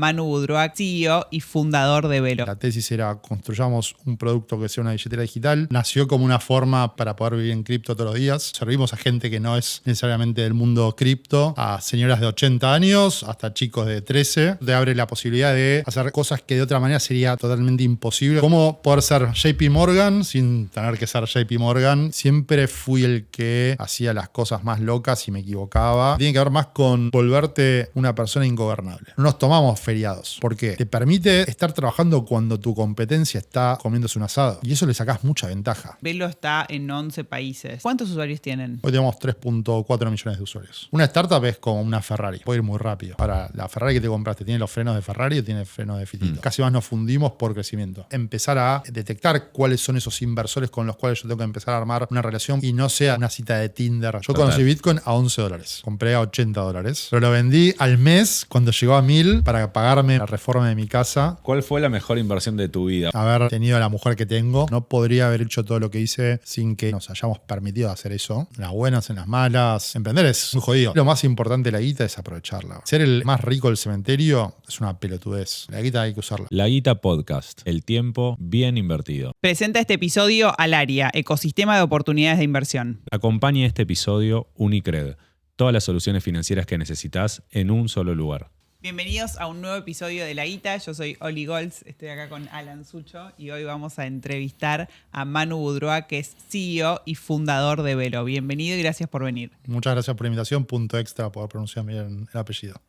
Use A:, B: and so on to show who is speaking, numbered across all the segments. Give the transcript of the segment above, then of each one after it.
A: Manu Boudroa, CEO y fundador de Velo.
B: La tesis era construyamos un producto que sea una billetera digital. Nació como una forma para poder vivir en cripto todos los días. Servimos a gente que no es necesariamente del mundo cripto, a señoras de 80 años hasta chicos de 13. Te abre la posibilidad de hacer cosas que de otra manera sería totalmente imposible. Como poder ser JP Morgan sin tener que ser JP Morgan. Siempre fui el que hacía las cosas más locas y me equivocaba. Tiene que ver más con volverte una persona ingobernable. No nos tomamos feriados. ¿Por qué? Te permite estar trabajando cuando tu competencia está comiéndose un asado. Y eso le sacás mucha ventaja.
A: Velo está en 11 países. ¿Cuántos usuarios tienen?
B: Hoy tenemos 3.4 millones de usuarios. Una startup es como una Ferrari. Puede ir muy rápido. Ahora, la Ferrari que te compraste, ¿tiene los frenos de Ferrari o tiene frenos de fitito? Casi más nos fundimos por crecimiento. Empezar a detectar cuáles son esos inversores con los cuales yo tengo que empezar a armar una relación y no sea una cita de Tinder. Yo conocí Bitcoin a $11. Compré a $80. Pero lo vendí al mes cuando llegó a 1.000 para pagarme la reforma de mi casa.
C: ¿Cuál fue la mejor inversión de tu vida?
B: Haber tenido a la mujer que tengo. No podría haber hecho todo lo que hice sin que nos hayamos permitido hacer eso. En las buenas, en las malas. Emprender es muy jodido. Lo más importante de la guita es aprovecharla. Ser el más rico del cementerio es una pelotudez. La guita hay que usarla.
C: La Guita Podcast. El tiempo bien invertido.
A: Presenta este episodio Alaria, ecosistema de oportunidades de inversión.
C: Acompaña este episodio Unicred. Todas las soluciones financieras que necesitas en un solo lugar.
A: Bienvenidos a un nuevo episodio de La Guita. Yo soy Oli Golds, estoy acá con Alan Sucho y hoy vamos a entrevistar a Manu Boudroa, que es CEO y fundador de Velo. Bienvenido y gracias por venir.
B: Muchas gracias por la invitación. Punto extra poder pronunciar bien el apellido.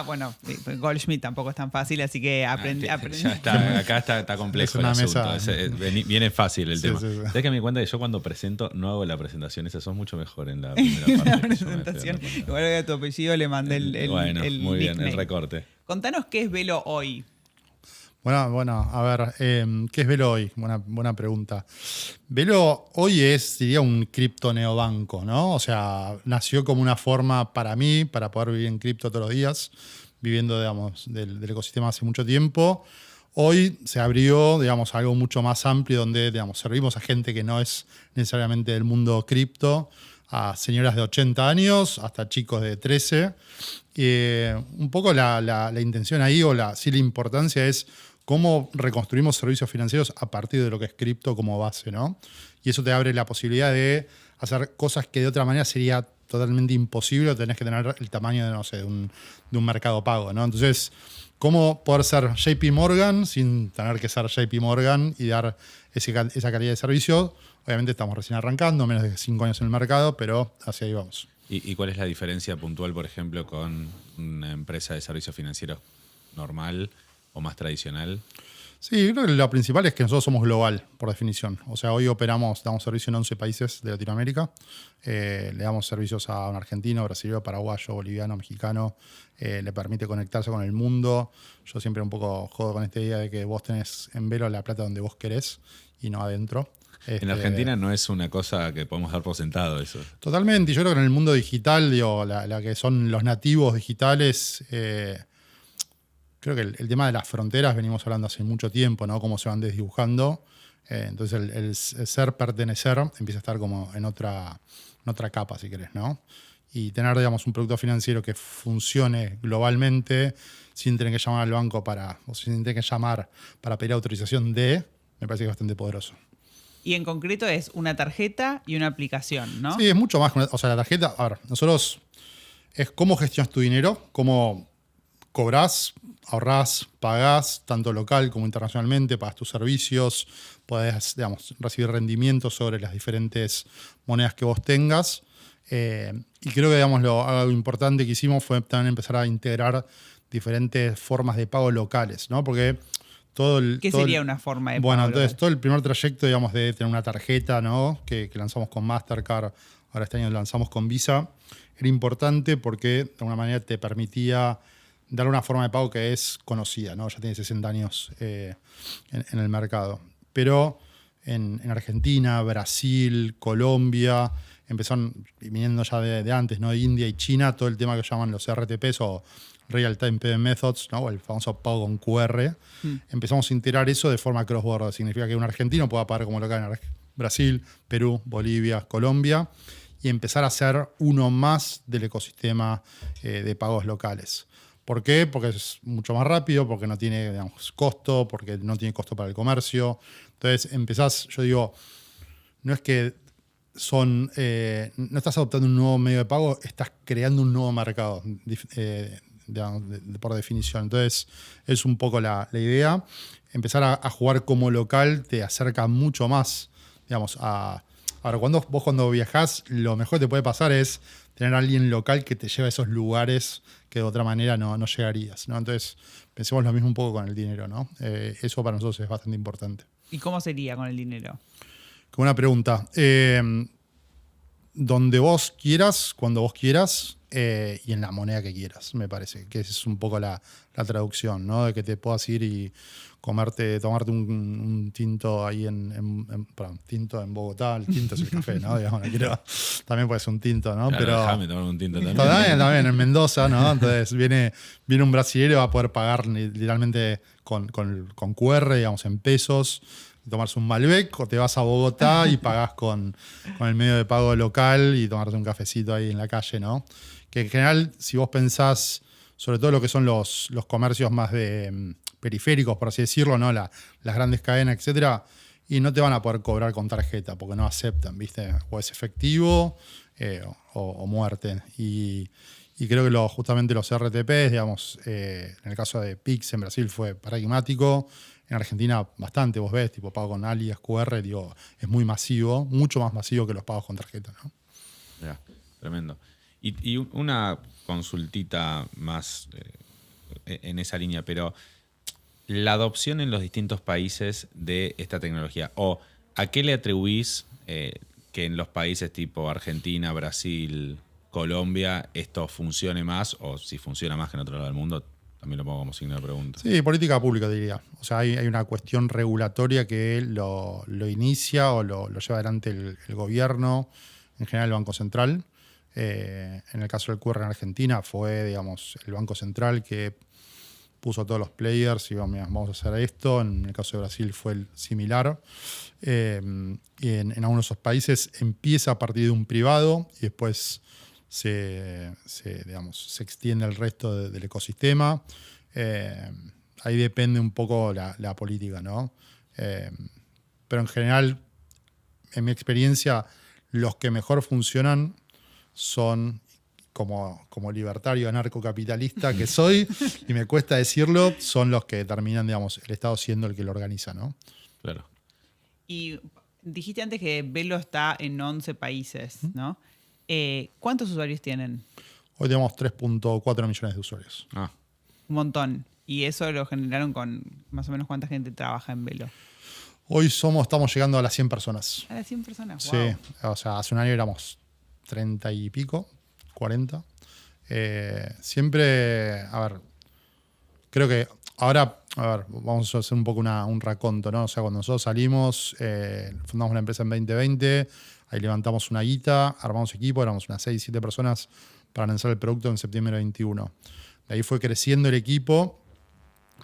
A: Bueno, Goldschmidt tampoco es tan fácil, así que aprendí.
C: Ya está, acá está complejo el asunto. Viene fácil el tema.
B: Sí.
C: Sabes que me di cuenta que yo cuando presento no hago la presentación, esa sos mucho mejor en la primera parte.
A: La presentación, igual que a tu apellido le mandé el
C: Bueno, muy bien,
A: nickname.
C: el recorte.
A: Contanos qué es Velo hoy.
B: Bueno, a ver, ¿qué es Velo hoy? Buena pregunta. Velo hoy es, diría, un cripto neobanco, ¿no? O sea, nació como una forma para mí, para poder vivir en cripto todos los días, viviendo, digamos, del ecosistema hace mucho tiempo. Hoy se abrió, digamos, algo mucho más amplio donde, digamos, servimos a gente que no es necesariamente del mundo cripto, a señoras de 80 años hasta chicos de 13. Un poco la intención ahí la importancia es cómo reconstruimos servicios financieros a partir de lo que es cripto como base, ¿no? Y eso te abre la posibilidad de hacer cosas que de otra manera sería totalmente imposible o tenés que tener el tamaño de, no sé, de un mercado pago, ¿no? Entonces, ¿cómo poder ser JP Morgan sin tener que ser JP Morgan y dar esa calidad de servicio? Obviamente estamos recién arrancando, menos de 5 años en el mercado, pero hacia ahí vamos.
C: ¿Y cuál es la diferencia puntual, por ejemplo, con una empresa de servicios financieros normal o más tradicional?
B: Sí, creo que lo principal es que nosotros somos global, por definición. O sea, hoy damos servicio en 11 países de Latinoamérica. Le damos servicios a un argentino, brasileño, paraguayo, boliviano, mexicano. Le permite conectarse con el mundo. Yo siempre un poco jodo con esta idea de que vos tenés en Velo la plata donde vos querés y no adentro.
C: En Argentina no es una cosa que podemos dar por sentado eso.
B: Totalmente. Y yo creo que en el mundo digital, digo, la que son los nativos digitales, creo que el tema de las fronteras venimos hablando hace mucho tiempo, ¿no? Cómo se van desdibujando. Entonces el ser, pertenecer, empieza a estar como en otra capa, si querés, ¿no? Y tener, digamos, un producto financiero que funcione globalmente sin tener que llamar al banco o sin tener que llamar para pedir autorización me parece que es bastante poderoso.
A: Y en concreto es una tarjeta y una aplicación, ¿no?
B: Sí, es mucho más. O sea, la tarjeta, a ver, nosotros es cómo gestionas tu dinero, cómo cobrás, ahorrás, pagás, tanto local como internacionalmente, pagas tus servicios, podés, digamos, recibir rendimientos sobre las diferentes monedas que vos tengas. Y creo que, digamos, algo importante que hicimos fue también empezar a integrar diferentes formas de pago locales, ¿no? Porque ¿Qué
A: sería una forma de pago?
B: Bueno, entonces todo el primer trayecto, digamos, de tener una tarjeta, ¿no? que lanzamos con Mastercard, ahora este año lanzamos con Visa, era importante porque de alguna manera te permitía dar una forma de pago que es conocida, ¿no? Ya tiene 60 años en el mercado. Pero en Argentina, Brasil, Colombia, empezaron viniendo ya de antes, ¿no? De India y China, todo el tema que llaman los RTPs o Real Time Payment Methods, ¿no? El famoso pago con QR. Empezamos a integrar eso de forma cross-border. Significa que un argentino pueda pagar como local en Brasil, Perú, Bolivia, Colombia y empezar a ser uno más del ecosistema de pagos locales. ¿Por qué? Porque es mucho más rápido, porque no tiene, digamos, costo, porque no tiene costo para el comercio. Entonces empezás, yo digo, no es que no estás adoptando un nuevo medio de pago, estás creando un nuevo mercado, digamos, por definición. Entonces es un poco la idea. Empezar a jugar como local te acerca mucho más, digamos, a... Ahora, vos cuando viajás, lo mejor que te puede pasar es tener a alguien local que te lleve a esos lugares que de otra manera no llegarías, ¿no? Entonces, pensemos lo mismo un poco con el dinero, ¿no? Eso para nosotros es bastante importante.
A: ¿Y cómo sería con el dinero?
B: Como una pregunta. Donde vos quieras, cuando vos quieras y en la moneda que quieras, me parece. Que esa es un poco la traducción, ¿no? De que te puedas ir y tomarte un tinto ahí perdón, tinto en Bogotá. El tinto es el café, ¿no? Digamos, también puede ser un tinto, ¿no?
C: Claro,
B: pero
C: déjame tomar un tinto también.
B: También en Mendoza, ¿no? Entonces viene un brasileño y va a poder pagar literalmente con QR, digamos, en pesos, tomarse un Malbec, o te vas a Bogotá y pagás con el medio de pago local y tomarte un cafecito ahí en la calle, ¿no? Que en general, si vos pensás, sobre todo lo que son los comercios más de periféricos, por así decirlo, ¿no? Las grandes cadenas, etcétera, y no te van a poder cobrar con tarjeta porque no aceptan, ¿viste? O es efectivo o muerte. Y creo que justamente los RTPs, digamos, en el caso de Pix en Brasil fue paradigmático. En Argentina bastante, vos ves, tipo pago con alias, QR, digo, es muy masivo, mucho más masivo que los pagos con tarjeta, ¿no?
C: Ya, tremendo. Y una consultita más en esa línea, pero la adopción en los distintos países de esta tecnología, o ¿a qué le atribuís que en los países tipo Argentina, Brasil, Colombia, esto funcione más, o si funciona más que en otro lado del mundo? También lo pongo como signo de pregunta.
B: Sí, política pública diría. O sea, hay una cuestión regulatoria que lo inicia o lo lleva adelante el gobierno, en general el Banco Central. En el caso del QR en Argentina fue, digamos, el Banco Central que puso a todos los players y mira, vamos a hacer esto. En el caso de Brasil fue similar. Y en algunos de esos países empieza a partir de un privado y después se extiende el resto del ecosistema. Ahí depende un poco la política, ¿no? Pero en general, en mi experiencia, los que mejor funcionan son, como libertario anarcocapitalista que soy, y me cuesta decirlo, son los que terminan, digamos, el Estado siendo el que lo organiza, ¿no?
C: Claro.
A: Y dijiste antes que Velo está en 11 países, ¿no? ¿Cuántos usuarios tienen?
B: Hoy tenemos 3.4 millones de usuarios.
A: Un montón. ¿Y eso lo generaron con más o menos cuánta gente trabaja en Velo?
B: Hoy estamos llegando a las 100 personas.
A: ¿A las 100 personas?
B: Sí,
A: Wow.
B: o sea, hace un año éramos 30 y pico, 40. Siempre, a ver, creo que ahora, vamos a hacer un poco un raconto, ¿no? O sea, cuando nosotros salimos, fundamos una empresa en 2020, ahí levantamos una guita, armamos equipo, éramos unas 6, 7 personas para lanzar el producto en septiembre de 21. De ahí fue creciendo el equipo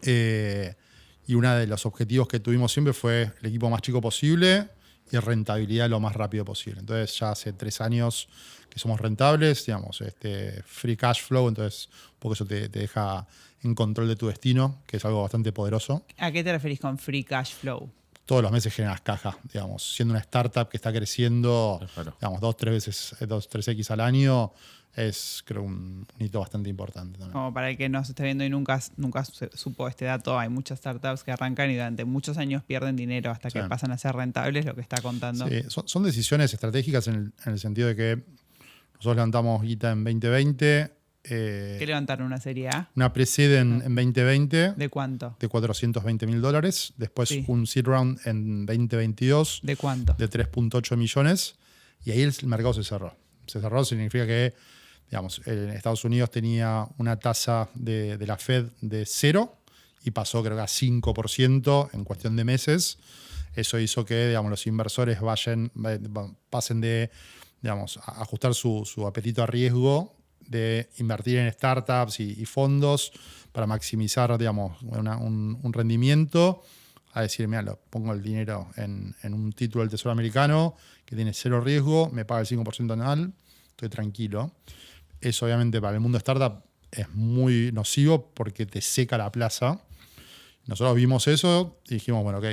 B: y uno de los objetivos que tuvimos siempre fue el equipo más chico posible y rentabilidad lo más rápido posible. Entonces ya hace 3 años que somos rentables, digamos, free cash flow, entonces un poco eso te deja en control de tu destino, que es algo bastante poderoso.
A: ¿A qué te referís con free cash flow?
B: Todos los meses generas caja, digamos, siendo una startup que está creciendo,
C: claro,
B: digamos, 2-3x al año, es, creo, un hito bastante importante también.
A: Como para el que nos esté viendo y nunca supo este dato, hay muchas startups que arrancan y durante muchos años pierden dinero hasta que pasan a ser rentables, lo que está contando.
B: Sí, son decisiones estratégicas en el sentido de que nosotros levantamos guita en 2020.
A: ¿Qué levantaron? ¿Una serie A?
B: Una pre-seed en 2020.
A: ¿De cuánto?
B: De $420,000. Después
A: Sí.
B: un seed round en 2022.
A: ¿De cuánto?
B: De 3.8 millones. Y ahí el mercado se cerró. Se cerró significa que, digamos, en Estados Unidos tenía una tasa de la Fed de 0 y pasó, creo que a 5% en cuestión de meses. Eso hizo que, digamos, los inversores pasen de, digamos, a ajustar su apetito a riesgo de invertir en startups y fondos para maximizar, digamos, un rendimiento, a decir, mira, pongo el dinero en un título del Tesoro americano que tiene 0 riesgo, me paga el 5% anual, estoy tranquilo. Eso obviamente para el mundo startup es muy nocivo porque te seca la plaza. Nosotros vimos eso y dijimos, bueno, ok,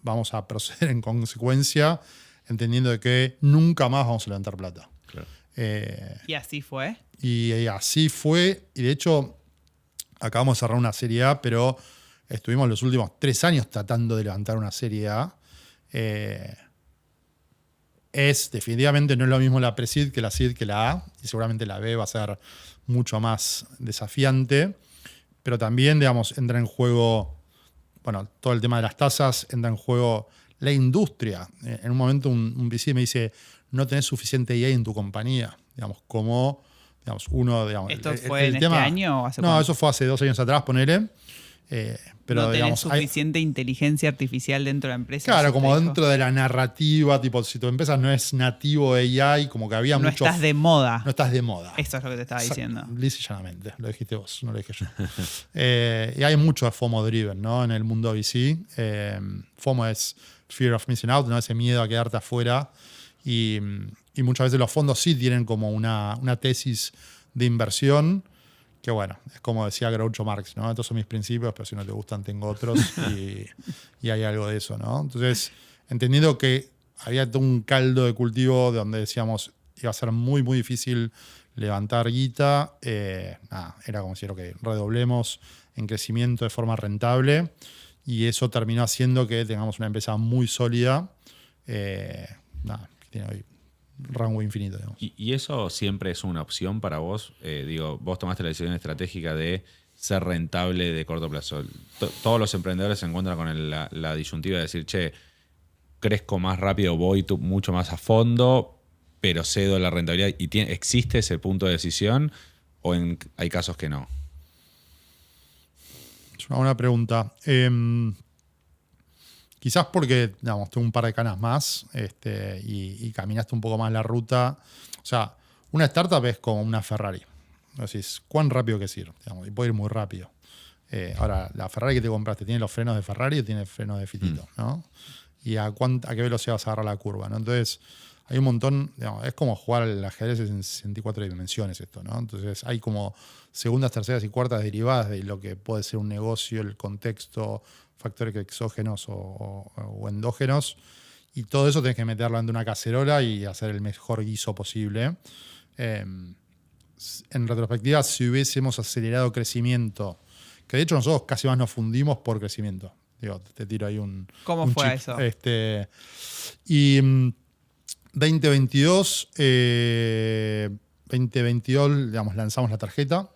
B: vamos a proceder en consecuencia, entendiendo de que nunca más vamos a levantar plata.
C: Claro.
A: Y así fue.
B: Y así fue. Y de hecho, acabamos de cerrar una Serie A, pero estuvimos los últimos 3 años tratando de levantar una Serie A. Definitivamente no es lo mismo la Pre-Seed que la Seed que la A, y seguramente la B va a ser mucho más desafiante. Pero también, digamos, entra en juego, bueno, todo el tema de las tasas, entra en juego la industria. En un momento un VC me dice, no tenés suficiente EA en tu compañía. Digamos, como, digamos, uno, digamos...
A: ¿Esto fue en este año o hace
B: No,
A: cuánto?
B: eso fue hace 2 años atrás, ponele. Pero,
A: no tenés
B: digamos,
A: suficiente inteligencia artificial dentro de la empresa.
B: claro,
A: ¿eso te
B: como
A: dijo?
B: dentro de la narrativa, tipo, si tu empresa no es nativo AI, como que había
A: No
B: mucho...
A: estás de moda.
B: No estás de moda.
A: Eso es lo que te estaba diciendo.
B: Lisa y llanamente, lo dijiste vos, no lo dije yo. Y hay mucho de FOMO driven, ¿no? En el mundo VC. FOMO es Fear of Missing Out, ¿no? Ese miedo a quedarte afuera. Y muchas veces los fondos sí tienen como una tesis de inversión que, bueno, es como decía Groucho Marx, ¿no? Estos son mis principios, pero si no te gustan tengo otros y hay algo de eso, ¿no? Entonces, entendiendo que había todo un caldo de cultivo donde decíamos iba a ser muy, muy difícil levantar guita, era como decir, ok, redoblemos en crecimiento de forma rentable y eso terminó haciendo que tengamos una empresa muy sólida, que tiene hoy rango infinito, digamos.
C: ¿Y eso siempre es una opción para vos? Vos tomaste la decisión estratégica de ser rentable de corto plazo. Todos los emprendedores se encuentran con la disyuntiva de decir, che, crezco más rápido, voy mucho más a fondo, pero cedo la rentabilidad. ¿Existe ese punto de decisión o hay casos que no?
B: Es una buena pregunta. Quizás porque, digamos, tengo un par de canas más y caminaste un poco más la ruta. O sea, una startup es como una Ferrari. Decís, ¿cuán rápido que ir? Digamos, y puede ir muy rápido. Ahora, la Ferrari que te compraste, ¿tiene los frenos de Ferrari o tiene frenos de Fitito? ¿No? ¿Y a qué velocidad vas a agarrar la curva? ¿No? Entonces, hay un montón, digamos, es como jugar al ajedrez en 64 dimensiones esto, ¿no? Entonces, hay como segundas, terceras y cuartas derivadas de lo que puede ser un negocio, el contexto, factores exógenos o endógenos, y todo eso tenés que meterlo en una cacerola y hacer el mejor guiso posible. En retrospectiva, si hubiésemos acelerado crecimiento, que de hecho nosotros casi más nos fundimos por crecimiento. Digo, te tiro ahí un...
A: ¿Cómo
B: un
A: fue
B: chip.
A: eso?
B: Y 2022, digamos, lanzamos la tarjeta.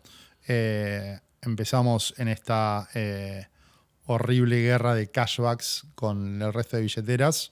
B: Empezamos en esta... horrible guerra de cashbacks con el resto de billeteras.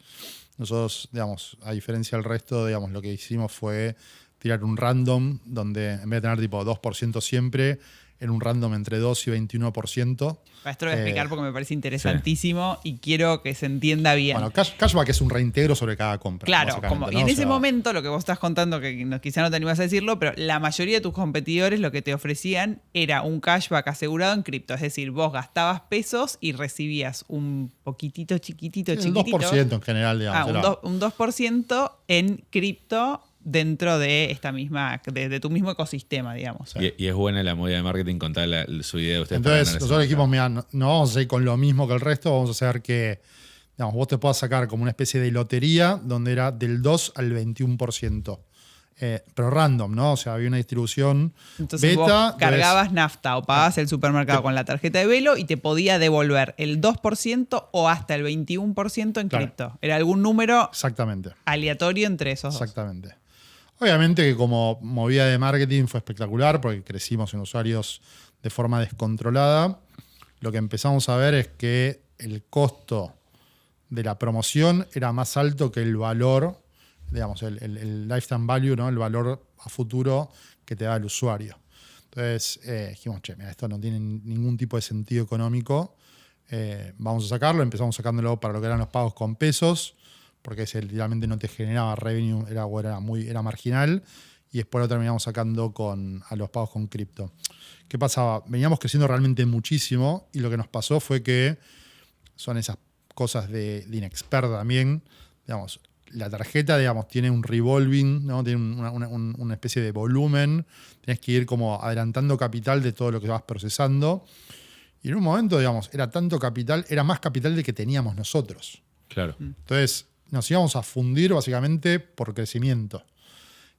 B: Nosotros, digamos, a diferencia del resto, digamos, lo que hicimos fue tirar un random donde en vez de tener tipo 2% siempre, en un random entre 2 y 21%.
A: Esto lo voy a explicar porque me parece interesantísimo y quiero que se entienda bien.
B: Bueno, cashback es un reintegro sobre cada compra.
A: Claro,
B: ¿no?
A: y en ese momento lo que vos estás contando, que quizá no te animas a decirlo, pero la mayoría de tus competidores lo que te ofrecían era un cashback asegurado en cripto. Es decir, vos gastabas pesos y recibías un poquitito, chiquitito.
B: El 2% en general, digamos.
A: Un 2% en cripto dentro de esta misma, de tu mismo ecosistema, digamos.
C: Sí. Y es buena la movida de marketing contar su idea de ustedes.
B: Entonces, nosotros dijimos, mira, no vamos a ir con lo mismo que el resto, vamos a hacer que, digamos, vos te puedas sacar como una especie de lotería donde era del 2 al 21%. Pero random, ¿no? O sea, había una distribución
A: entonces
B: beta.
A: Vos cargabas nafta o pagabas el supermercado con la tarjeta de Velo y te podía devolver el 2% o hasta el 21% en cripto. Era algún número aleatorio entre esos dos.
B: Exactamente. Obviamente que como movida de marketing fue espectacular porque crecimos en usuarios de forma descontrolada. Lo que empezamos a ver es que el costo de la promoción era más alto que el valor, digamos, el lifetime value, ¿no? El valor a futuro que te da el usuario. Entonces dijimos, che, mira, esto no tiene ningún tipo de sentido económico. Vamos a sacarlo. Empezamos sacándolo para lo que eran los pagos con pesos, porque ese literalmente no te generaba revenue, era marginal, y después lo terminamos sacando a los pagos con cripto. ¿Qué pasaba? Veníamos creciendo realmente muchísimo y lo que nos pasó fue que son esas cosas de inexperta también. Digamos, la tarjeta, digamos, tiene un revolving, ¿no? Tiene una especie de volumen. Tienes que ir como adelantando capital de todo lo que vas procesando. Y en un momento, digamos, era tanto capital, era más capital del que teníamos nosotros.
C: Claro.
B: Entonces, nos íbamos a fundir básicamente por crecimiento.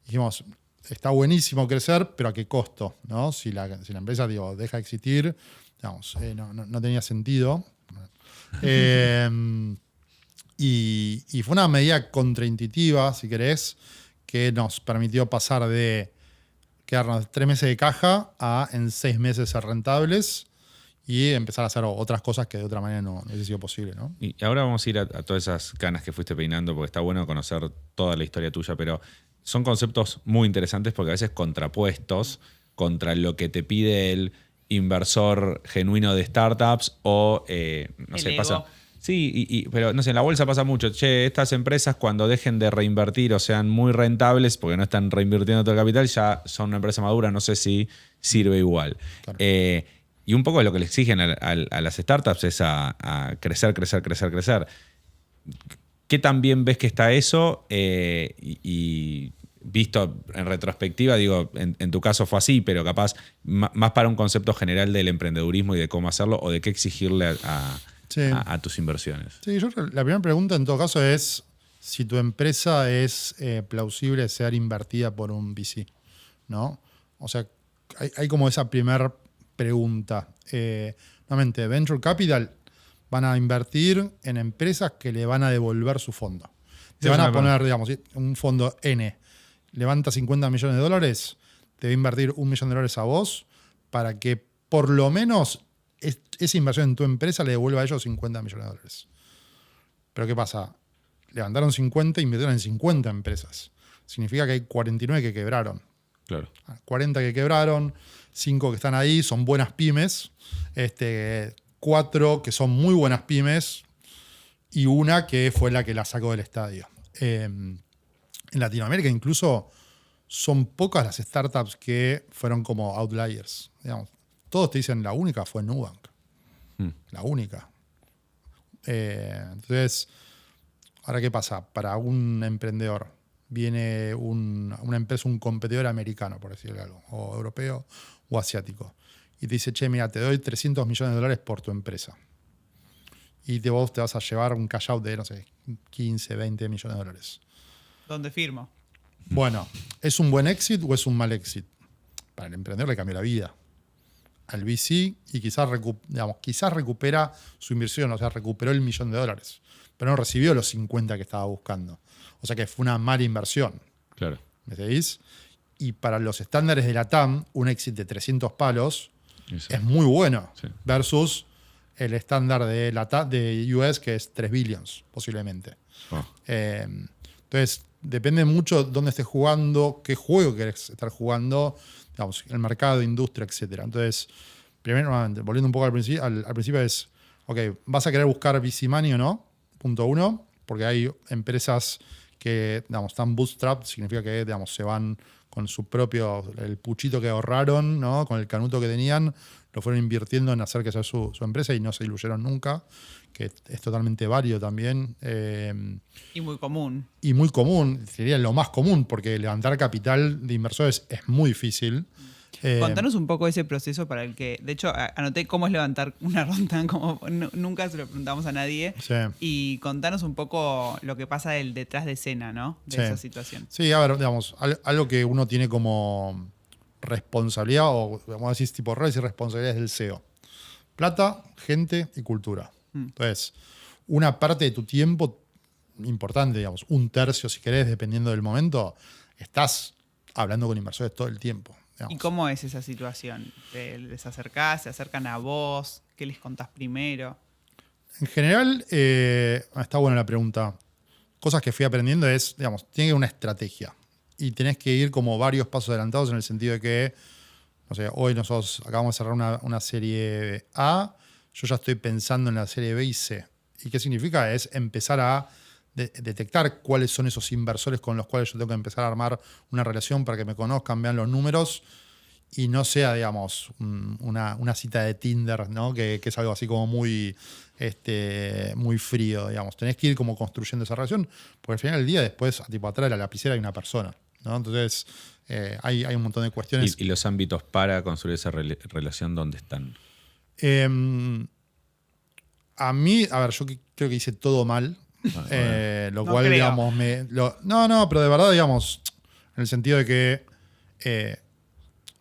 B: Dijimos, está buenísimo crecer, pero ¿a qué costo? ¿No? Si la empresa, digo, deja de existir, digamos, no tenía sentido. Y fue una medida contraintuitiva, si querés, que nos permitió pasar de quedarnos 3 meses de caja a en 6 meses ser rentables y empezar a hacer otras cosas que de otra manera no hubiese sido posible, ¿no?
C: Y ahora vamos a ir a todas esas canas que fuiste peinando, porque está bueno conocer toda la historia tuya, pero son conceptos muy interesantes porque a veces contrapuestos contra lo que te pide el inversor genuino de startups o, no sé,
A: ego.
C: pasa... Sí, pero no sé, en la bolsa pasa mucho. Che, estas empresas cuando dejen de reinvertir o sean muy rentables, porque no están reinvirtiendo todo el capital, ya son una empresa madura, no sé si sirve igual.
B: Claro.
C: Y un poco lo que le exigen a las startups es a crecer, crecer, crecer, crecer. ¿Qué tan bien ves que está eso? Y visto en retrospectiva, digo, en tu caso fue así, pero capaz más para un concepto general del emprendedurismo y de cómo hacerlo o de qué exigirle a tus inversiones.
B: Sí, la primera pregunta en todo caso es si tu empresa es plausible ser invertida por un VC, ¿no? O sea, hay como esa primera pregunta. Nuevamente, Venture Capital van a invertir en empresas que le van a devolver su fondo. Te van a poner, digamos, un fondo N, levanta $50 millones, te va a invertir $1 millón a vos para que por lo menos esa inversión en tu empresa le devuelva a ellos $50 millones. Pero ¿qué pasa? Levantaron 50 e invirtieron en 50 empresas. Significa que hay 49 que quebraron.
C: Claro.
B: 40 que quebraron, 5 que están ahí, son buenas pymes, 4 que son muy buenas pymes y una que fue la que la sacó del estadio. En Latinoamérica incluso son pocas las startups que fueron como outliers. Digamos, todos te dicen la única fue Nubank. La única. Entonces, ahora ¿qué pasa? Para un emprendedor viene una empresa, un competidor americano, por decirlo algo, o europeo o asiático, y te dice, che, mira, te doy $300 millones por tu empresa. Y vos te vas a llevar un cash out de, no sé, 15, 20 millones de dólares.
A: ¿Dónde firmo?
B: Bueno, ¿es un buen exit o es un mal exit? Para el emprendedor le cambió la vida. Al VC y quizás recupera su inversión, o sea, recuperó el $1 millón, pero no recibió los 50 que estaba buscando. O sea que fue una mala inversión.
C: Claro.
B: ¿Me seguís? Y para los estándares de la TAM, un exit de 300 palos
C: Eso.
B: es muy bueno,
C: Sí.
B: versus el estándar de US, que es 3 billions, posiblemente.
C: Oh.
B: Entonces, depende mucho dónde estés jugando, qué juego querés estar jugando, digamos, el mercado, industria, etc. Entonces, primero, volviendo un poco al principio es, ok, ¿vas a querer buscar VC money o no? Punto 1, porque hay empresas que, digamos, están bootstrapped, significa que, digamos, se van con su propio, el puchito que ahorraron, ¿no? Con el canuto que tenían, lo fueron invirtiendo en hacer que sea su empresa y no se diluyeron nunca, que es totalmente válido también.
A: Y muy común.
B: Y muy común, sería lo más común, porque levantar capital de inversores es muy difícil.
A: Contanos un poco ese proceso para el que, de hecho, anoté cómo es levantar una ronda, como nunca se lo preguntamos a nadie.
B: Sí.
A: Y contanos un poco lo que pasa del detrás de escena, ¿no? De
B: Sí.
A: esa situación.
B: Sí, a ver, digamos, algo que uno tiene como responsabilidad, o vamos a decir tipo roles y responsabilidades del CEO. Plata, gente y cultura. Entonces, una parte de tu tiempo importante, digamos, 1/3 si querés, dependiendo del momento, estás hablando con inversores todo el tiempo. Digamos.
A: ¿Y cómo es esa situación? ¿Les acercás? ¿Se acercan a vos? ¿Qué les contás primero?
B: En general, está buena la pregunta. Cosas que fui aprendiendo es, digamos, tiene que haber una estrategia. Y tenés que ir como varios pasos adelantados en el sentido de que, no sé, hoy nosotros acabamos de cerrar una serie A, yo ya estoy pensando en la serie B y C. ¿Y qué significa? Es empezar a detectar cuáles son esos inversores con los cuales yo tengo que empezar a armar una relación para que me conozcan, vean los números y no sea, digamos, una cita de Tinder, ¿no? Que es algo así como muy, muy frío, digamos. Tenés que ir como construyendo esa relación, porque al final del día después, tipo atrás de la lapicera hay una persona, ¿no? Entonces hay un montón de cuestiones.
C: ¿Y los ámbitos para construir esa relación dónde están?
B: A mí, a ver, yo creo que hice todo mal. Lo
A: No
B: cual,
A: creo.
B: digamos, no, pero de verdad, digamos, en el sentido de que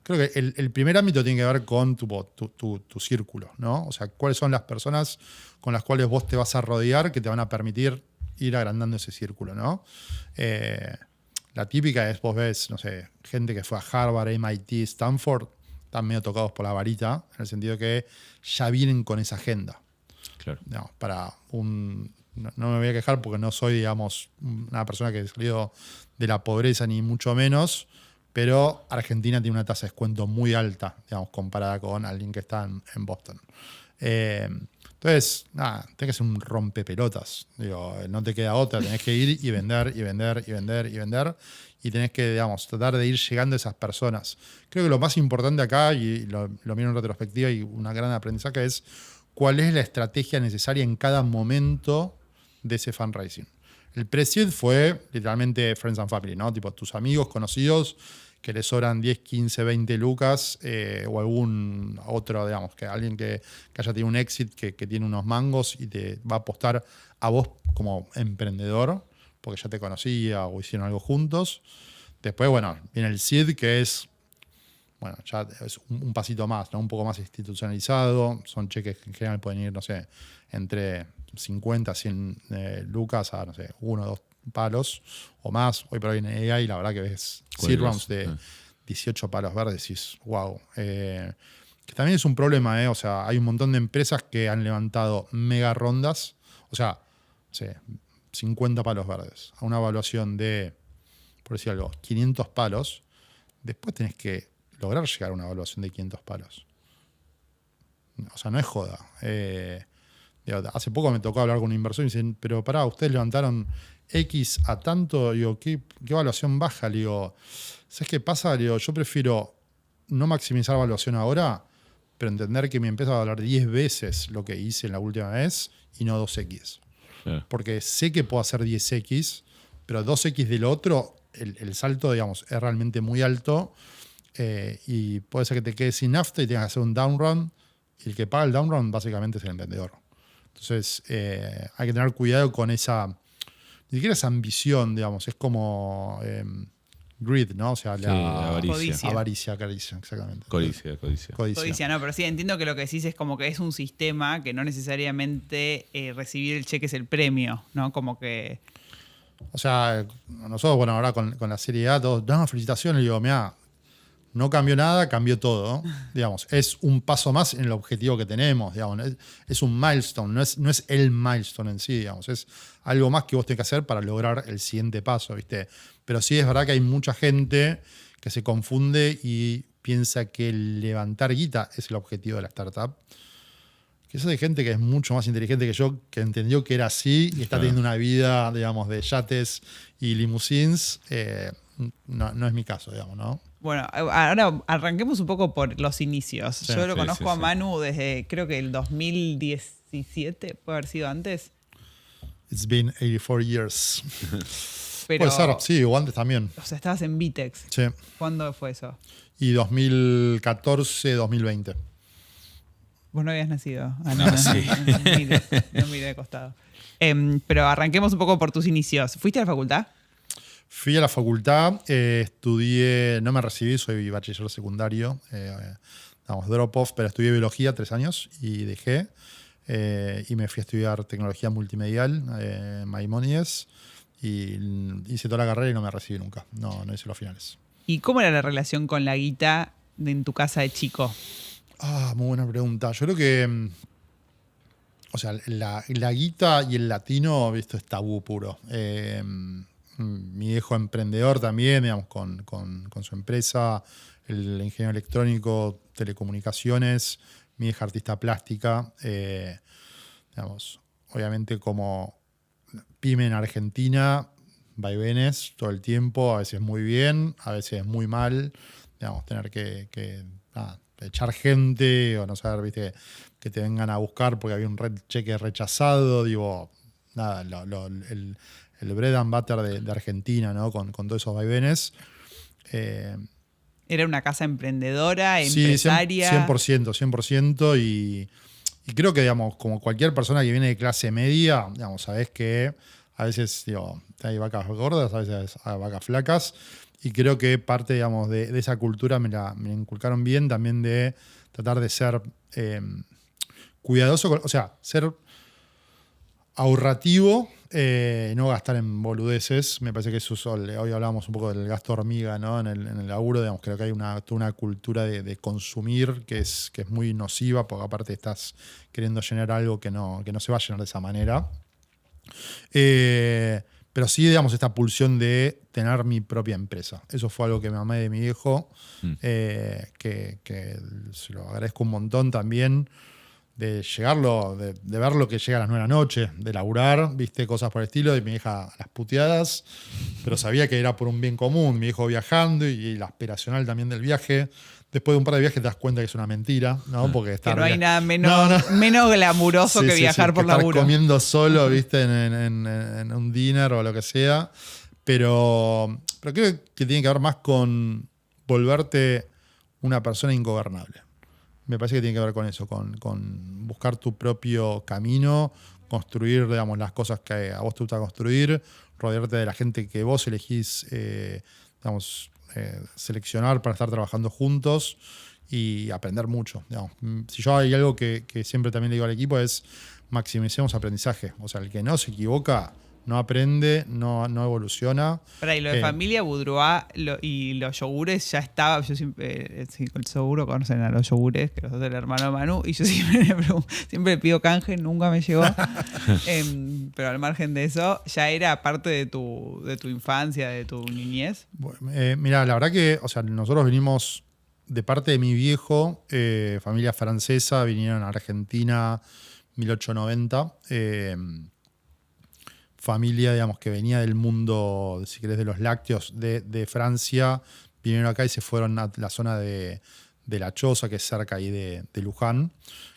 B: creo que el primer ámbito tiene que ver con tu círculo, ¿no? O sea, cuáles son las personas con las cuales vos te vas a rodear que te van a permitir ir agrandando ese círculo, ¿no? La típica es, vos ves, no sé, gente que fue a Harvard, MIT, Stanford, están medio tocados por la varita, en el sentido de que ya vienen con esa agenda.
C: Claro.
B: No, no me voy a quejar porque no soy, digamos, una persona que ha salido de la pobreza ni mucho menos, pero Argentina tiene una tasa de descuento muy alta, digamos, comparada con alguien que está en Boston. Entonces, nada, tenés que ser un rompepelotas. Digo, no te queda otra, tenés que ir y vender, y vender, y vender, y vender. Y tenés que, digamos, tratar de ir llegando a esas personas. Creo que lo más importante acá, y lo miro en retrospectiva y una gran aprendizaje, es cuál es la estrategia necesaria en cada momento de ese fundraising. El pre-seed fue literalmente friends and family, ¿no? Tipo tus amigos, conocidos, que les sobran 10, 15, 20 lucas o algún otro, digamos, que alguien que haya tenido un exit, que tiene unos mangos y te va a apostar a vos como emprendedor, porque ya te conocía o hicieron algo juntos. Después, bueno, viene el seed, que es, bueno, ya es un pasito más, ¿no? Un poco más institucionalizado. Son cheques que en general pueden ir, no sé, entre 50, 100 lucas a, no sé, 1 o 2 palos o más. Hoy por hoy en AI, la verdad que ves seed rounds de 18 palos verdes y es wow. Que también es un problema, ¿eh? O sea, hay un montón de empresas que han levantado mega rondas, o sea, no sé, 50 palos verdes, a una evaluación de, por decir algo, 500 palos. Después tenés que lograr llegar a una evaluación de 500 palos. O sea, no es joda. Hace poco me tocó hablar con un inversor y me dicen, pero pará, ustedes levantaron X a tanto, digo, ¿qué evaluación baja? Le digo, ¿sabes qué pasa? Le digo, yo prefiero no maximizar evaluación ahora, pero entender que mi empresa va a valer 10 veces lo que hice en la última vez y no 2X. Claro. Porque sé que puedo hacer 10X, pero 2X del otro, el salto, digamos, es realmente muy alto. Y puede ser que te quedes sin nafta y tengas que hacer un down run. Y el que paga el down run básicamente es el emprendedor. Entonces hay que tener cuidado con esa, ni siquiera esa ambición, digamos, es como greed, ¿no? O sea, la
C: avaricia.
B: Avaricia, exactamente.
C: Codicia,
A: no, pero sí, entiendo que lo que decís es como que es un sistema que no necesariamente recibir el cheque es el premio, ¿no? Como que...
B: O sea, nosotros, bueno, ahora con la Serie A, todos, no, felicitaciones, digo, mirá, no cambió nada, cambió todo. Digamos, es un paso más en el objetivo que tenemos. Digamos, es un milestone, no es el milestone en sí, digamos. Es algo más que vos tenés que hacer para lograr el siguiente paso, ¿viste? Pero sí es verdad que hay mucha gente que se confunde y piensa que levantar guita es el objetivo de la startup. Que eso de gente que es mucho más inteligente que yo, que entendió que era así y está teniendo una vida, digamos, de yates y limusines. No es mi caso, digamos, ¿no?
A: Bueno, ahora arranquemos un poco por los inicios.
B: Sí,
A: yo lo conozco a Manu desde, creo que el 2017, ¿puede haber sido antes?
B: It's been 84 years.
A: Pero,
B: puede ser, sí, o antes también.
A: O sea, estabas en Vitex.
B: Sí.
A: ¿Cuándo fue eso?
B: Y 2014, 2020.
A: Vos no habías nacido.
C: No, sí.
A: No miré de costado. Pero arranquemos un poco por tus inicios. ¿Fuiste a la facultad?
B: Fui a la facultad, estudié, no me recibí, soy bachiller secundario, drop-off, pero estudié biología 3 años y dejé. Y me fui a estudiar tecnología multimedial, Maimónides, y hice toda la carrera y no me recibí nunca, no hice los finales.
A: ¿Y cómo era la relación con la guita en tu casa de chico?
B: Muy buena pregunta. Yo creo que, o sea, la guita y el latino, esto es tabú puro. Mi viejo emprendedor también, digamos, con su empresa, el ingeniero electrónico, telecomunicaciones, mi hija artista plástica, digamos, obviamente como pyme en Argentina, vaivenes todo el tiempo, a veces muy bien, a veces muy mal, digamos, tener que echar gente o no saber, viste, que te vengan a buscar porque había un cheque rechazado, digo, nada, el bread and butter de Argentina, ¿no? Con todos esos vaivenes.
A: ¿Era una casa emprendedora,
B: Sí,
A: empresaria?
B: 100%. Y creo que, digamos, como cualquier persona que viene de clase media, digamos, sabés que a veces, digo, hay vacas gordas, a veces hay vacas flacas. Y creo que parte, digamos, de esa cultura me la inculcaron bien, también de tratar de ser cuidadoso, o sea, ser ahorrativo, no gastar en boludeces. Me parece que eso hoy hablábamos un poco del gasto hormiga, ¿no? en el laburo, digamos, creo que hay toda una cultura de consumir que es muy nociva, porque aparte estás queriendo llenar algo que no se va a llenar de esa manera. Pero sí, digamos, esta pulsión de tener mi propia empresa. Eso fue algo que me amé de mi viejo, que se lo agradezco un montón también, de ver lo que llega a las 9 de la noche, de laburar, viste, cosas por el estilo, y mi hija a las puteadas, pero sabía que era por un bien común, mi hijo viajando y la aspiracional también del viaje. Después de un par de viajes te das cuenta que es una mentira, ¿no? Porque
A: que no hay nada menos glamuroso que viajar por
B: estar
A: laburo.
B: comiendo solo, viste, en un dinner o lo que sea. Pero creo que tiene que ver más con volverte una persona ingobernable. Me parece que tiene que ver con eso, con buscar tu propio camino, construir, digamos, las cosas que a vos te gusta construir, rodearte de la gente que vos elegís, digamos, seleccionar para estar trabajando juntos y aprender mucho. Digamos. Si yo hay algo que siempre también le digo al equipo es maximicemos aprendizaje. O sea, el que no se equivoca no aprende, no evoluciona.
A: Y lo de familia Boudrois y los yogures ya estaba. Yo siempre, seguro conocen a los yogures, que los dos del hermano de Manu, y yo siempre pido canje, nunca me llegó. Pero al margen de eso, ya era parte de tu infancia, de tu niñez.
B: Bueno, mira, la verdad que, o sea, nosotros venimos de parte de mi viejo, familia francesa, vinieron a Argentina 1890. Familia, digamos, que venía del mundo, si querés, de los lácteos de Francia, vinieron acá y se fueron a la zona de La Choza, que es cerca ahí de Luján,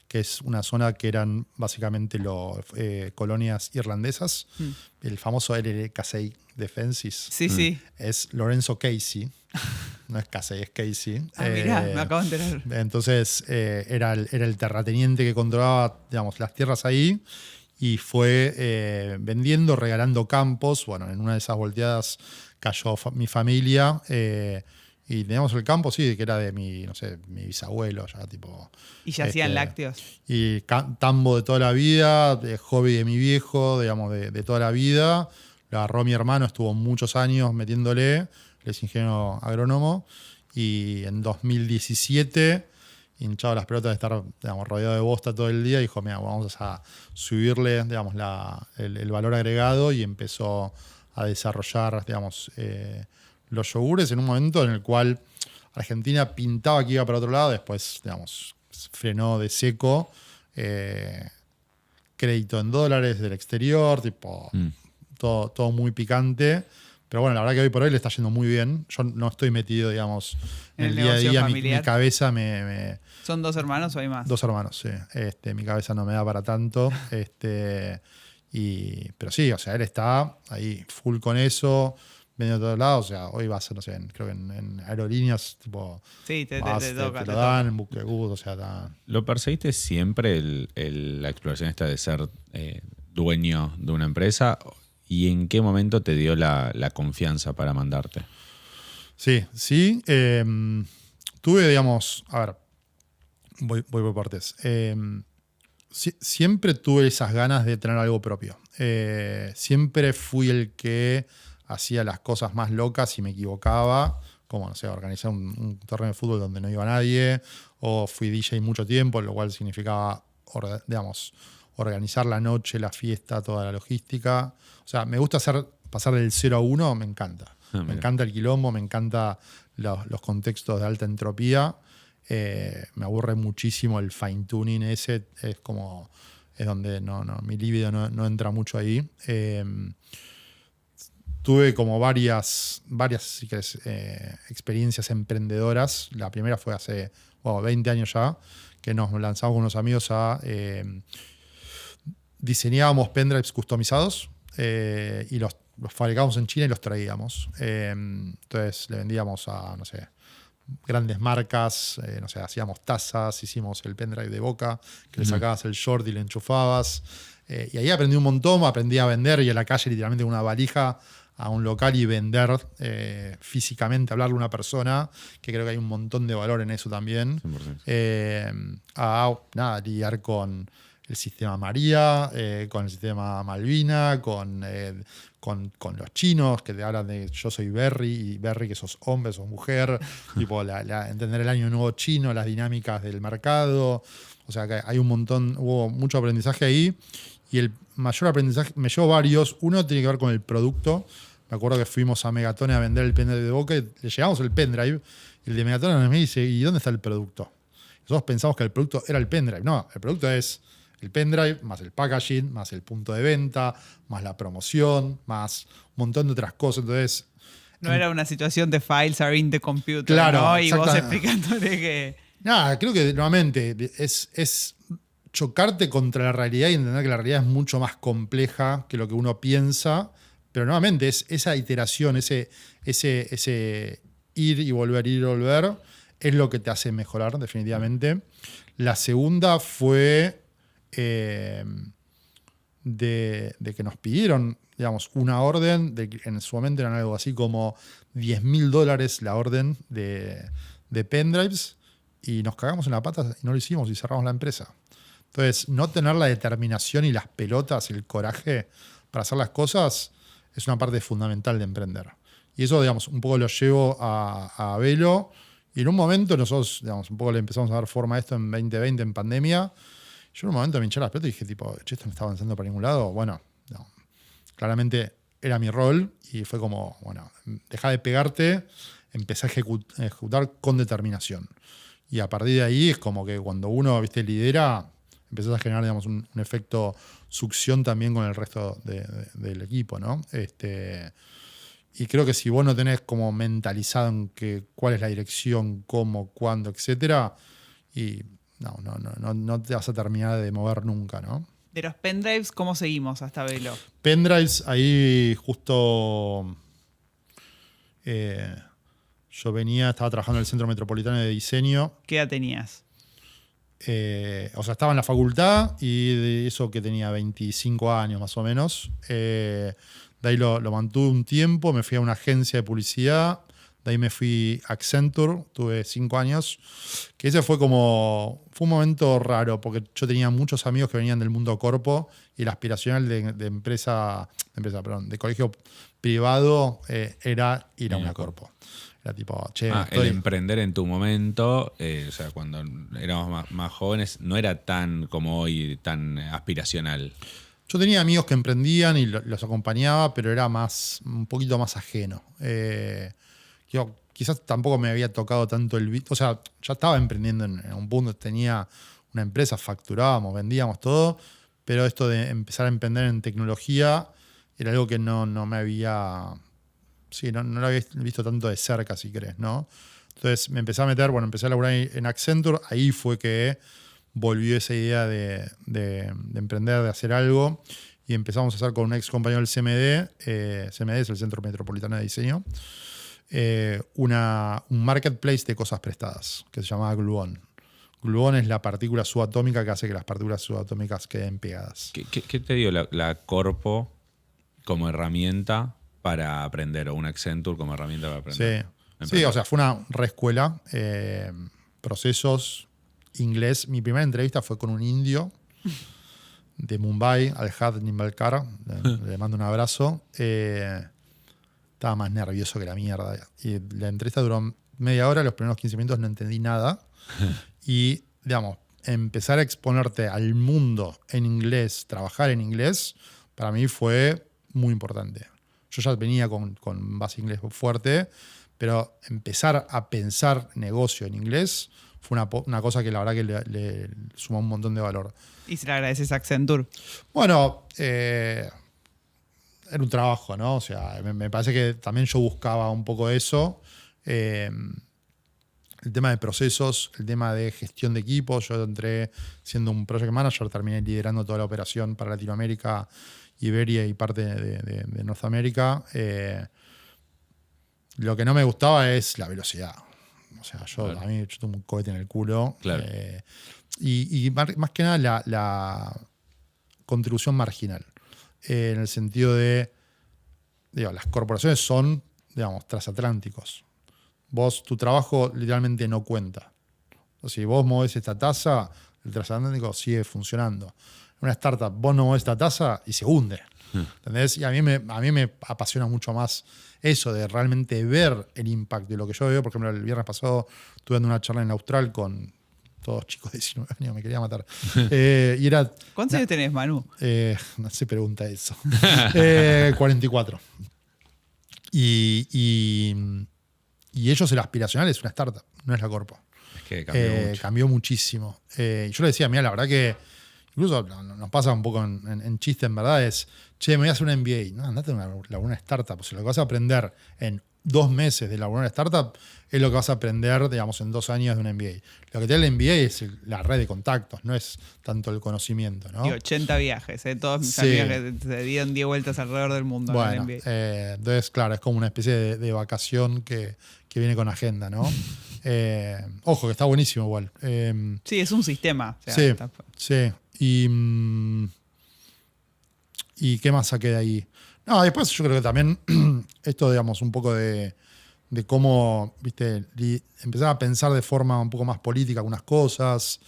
B: que es una zona que eran básicamente colonias irlandesas. El famoso LL Casey Defenses.
A: Sí.
B: Es Lorenzo Casey. No es Casey, es Casey.
A: Mirá, me acabo de enterar.
B: Entonces, era el terrateniente que controlaba, digamos, las tierras ahí. Y fue vendiendo, regalando campos. Bueno, en una de esas volteadas cayó mi familia. Y teníamos el campo, sí, que era de mi bisabuelo, ya tipo.
A: ¿Y ya hacían lácteos?
B: Y tambo de toda la vida, hobby de mi viejo, digamos, de toda la vida. Lo agarró mi hermano, estuvo muchos años metiéndole, él es ingeniero agrónomo. Y en 2017, hinchado las pelotas de estar, digamos, rodeado de bosta todo el día, dijo, mira, vamos a subirle, digamos, el valor agregado, y empezó a desarrollar, digamos, los yogures en un momento en el cual Argentina pintaba que iba para otro lado, después, digamos, frenó de seco, crédito en dólares del exterior, tipo, todo muy picante. Pero bueno, la verdad que hoy por hoy le está yendo muy bien. Yo no estoy metido, digamos, en el día a día. Mi cabeza me...
A: ¿Son 2 hermanos o hay más?
B: 2 hermanos, sí. Mi cabeza no me da para tanto. Pero sí, o sea, él está ahí full con eso, vendiendo de todos lados. O sea, hoy va a ser, no sé, creo que en aerolíneas, tipo...
A: Sí, te
B: lo dan, en Buquebus, o sea...
C: ¿Lo perseguiste siempre la exploración esta de ser dueño de una empresa? ¿Y en qué momento te dio la confianza para mandarte?
B: Sí. Tuve, digamos, a ver, voy por partes. Siempre tuve esas ganas de tener algo propio. Siempre fui el que hacía las cosas más locas y me equivocaba, como, no sé, organizar un torneo de fútbol donde no iba nadie, o fui DJ mucho tiempo, lo cual significaba, digamos, organizar la noche, la fiesta, toda la logística. O sea, me gusta pasar del 0 a 1, me encanta. Me encanta el quilombo, me encanta los contextos de alta entropía. Me aburre muchísimo el fine tuning ese. Es donde mi libido no entra mucho ahí. tuve como varias si querés, experiencias emprendedoras. La primera fue hace 20 años ya, que nos lanzamos con unos amigos a... diseñábamos pendrives customizados y los fabricábamos en China y los traíamos. Entonces le vendíamos a, no sé, grandes marcas, no sé, hacíamos tazas, hicimos el pendrive de Boca, que le sacabas el short y le enchufabas. Y ahí aprendí un montón, aprendí a vender y a la calle literalmente con una valija a un local y vender físicamente, hablarle a una persona, que creo que hay un montón de valor en eso también. A lidiar con el sistema María, con el sistema Malvina, con los chinos que te hablan de yo soy Berry, y Berry que sos hombre, sos mujer, tipo entender el año nuevo chino, las dinámicas del mercado. O sea que hay un montón, hubo mucho aprendizaje ahí. Y el mayor aprendizaje, me llevó varios. Uno tiene que ver con el producto. Me acuerdo que fuimos a Megatone a vender el pendrive de Boca y le llevamos el pendrive. Y el de Megatone nos dice, ¿y dónde está el producto? Nosotros pensamos que el producto era el pendrive. No, el producto es el pendrive, más el packaging, más el punto de venta, más la promoción, más un montón de otras cosas. Entonces,
A: no era una situación de files are in the computer,
B: claro,
A: ¿no? Y vos explicándole que...
B: Nada, creo que nuevamente es chocarte contra la realidad y entender que la realidad es mucho más compleja que lo que uno piensa. Pero nuevamente es esa iteración, ese ir y volver, es lo que te hace mejorar definitivamente. La segunda fue de que nos pidieron, digamos, una orden, en su momento eran algo así como $10.000 la orden de pendrives, y nos cagamos en la pata y no lo hicimos y cerramos la empresa. Entonces, no tener la determinación y las pelotas, el coraje para hacer las cosas es una parte fundamental de emprender. Y eso, digamos, un poco lo llevo a Velo. Y en un momento nosotros, digamos, un poco le empezamos a dar forma a esto en 2020, en pandemia. Yo en un momento me hinché las pelotas y dije, tipo, che, esto no está avanzando para ningún lado. Bueno, no, claramente era mi rol y fue como, bueno, deja de pegarte, empecé a ejecutar con determinación. Y a partir de ahí es como que cuando uno, viste, lidera, empezás a generar, digamos, un efecto succión también con el resto del equipo, ¿no? Y creo que si vos no tenés como mentalizado en cuál es la dirección, cómo, cuándo, etcétera, y no te vas a terminar de mover nunca, ¿no?
A: De los pendrives, ¿cómo seguimos hasta Velo?
B: Pendrives, ahí justo yo estaba trabajando en el Centro Metropolitano de Diseño.
A: ¿Qué edad tenías?
B: O sea, estaba en la facultad y de eso que tenía 25 años más o menos. De ahí lo mantuve un tiempo, me fui a una agencia de publicidad, de ahí me fui a Accenture, tuve 5 años, que ese fue un momento raro, porque yo tenía muchos amigos que venían del mundo corpo y el aspiracional de colegio privado era ir a una corpo. Era tipo, che,
C: el emprender en tu momento, o sea, cuando éramos más jóvenes, no era tan como hoy, tan aspiracional.
B: Yo tenía amigos que emprendían y los acompañaba, pero era un poquito más ajeno. Yo quizás tampoco me había tocado tanto o sea, ya estaba emprendiendo en un punto, tenía una empresa, facturábamos, vendíamos todo, pero esto de empezar a emprender en tecnología era algo que no me había... Sí, no lo había visto tanto de cerca, si querés, ¿no? Entonces me empecé a meter, empecé a laburar en Accenture, ahí fue que volvió esa idea de emprender, de hacer algo, y empezamos a hacer con un ex compañero del CMD, CMD es el Centro Metropolitano de Diseño, un marketplace de cosas prestadas, que se llamaba Gluon. Gluon es la partícula subatómica que hace que las partículas subatómicas queden pegadas.
C: ¿Qué te dio la Corpo como herramienta para aprender, o un Accenture como herramienta para aprender?
B: Sí, o sea, fue una reescuela, procesos, inglés. Mi primera entrevista fue con un indio de Mumbai, Alhad Nimbalkar, le mando un abrazo. Estaba más nervioso que la mierda. Y la entrevista duró media hora, los primeros 15 minutos no entendí nada. Y, digamos, empezar a exponerte al mundo en inglés, trabajar en inglés, para mí fue muy importante. Yo ya venía con base inglés fuerte, pero empezar a pensar negocio en inglés fue una cosa que la verdad que le sumó un montón de valor.
A: ¿Y se le agradeces a Accenture?
B: Bueno, era un trabajo, ¿no? O sea, me parece que también yo buscaba un poco eso. El tema de procesos, el tema de gestión de equipos. Yo entré siendo un project manager, terminé liderando toda la operación para Latinoamérica, Iberia y parte de Norteamérica. Lo que no me gustaba es la velocidad. O sea,
C: Claro.
B: a mí yo tengo un cohete en el culo.
C: Claro.
B: Y más que nada la contribución marginal. En el sentido de, digo, las corporaciones son, digamos, transatlánticos. Tu trabajo literalmente no cuenta. Si vos movés esta tasa, el transatlántico sigue funcionando. En una startup, vos no movés esta tasa y se hunde. ¿Entendés? Y a mí me apasiona mucho más eso de realmente ver el impacto de lo que yo veo. Por ejemplo, el viernes pasado estuve dando una charla en Austral con todos chicos de 19 años, me quería matar. Y era...
A: ¿Cuántos años tenés, Manu?
B: No se pregunta eso. 44. Y ellos, el aspiracional es una startup, no es la corpo.
C: Es que cambió mucho.
B: Cambió muchísimo. Y yo le decía, mira, la verdad que incluso nos pasa un poco en chiste, en verdad, es, che, me voy a hacer una MBA. No, andate a una startup. O sea, lo que vas a aprender en 2 meses de laburar una startup es lo que vas a aprender, digamos, en 2 años de una MBA. Lo que te da el MBA es la red de contactos, no es tanto el conocimiento, ¿no?
A: Y 80 viajes, todos mis
B: Sí.
A: amigos que se dieron 10 vueltas alrededor del mundo.
B: Bueno,
A: en el MBA.
B: entonces, claro, es como una especie de vacación que viene con agenda, ¿no? Ojo, que está buenísimo igual.
A: Sí, es un sistema. O sea,
B: Sí,
A: está-
B: sí. ¿Y qué más saqué de ahí? No, después yo creo que también esto, digamos, un poco de cómo, viste, empezar a pensar de forma un poco más política algunas cosas,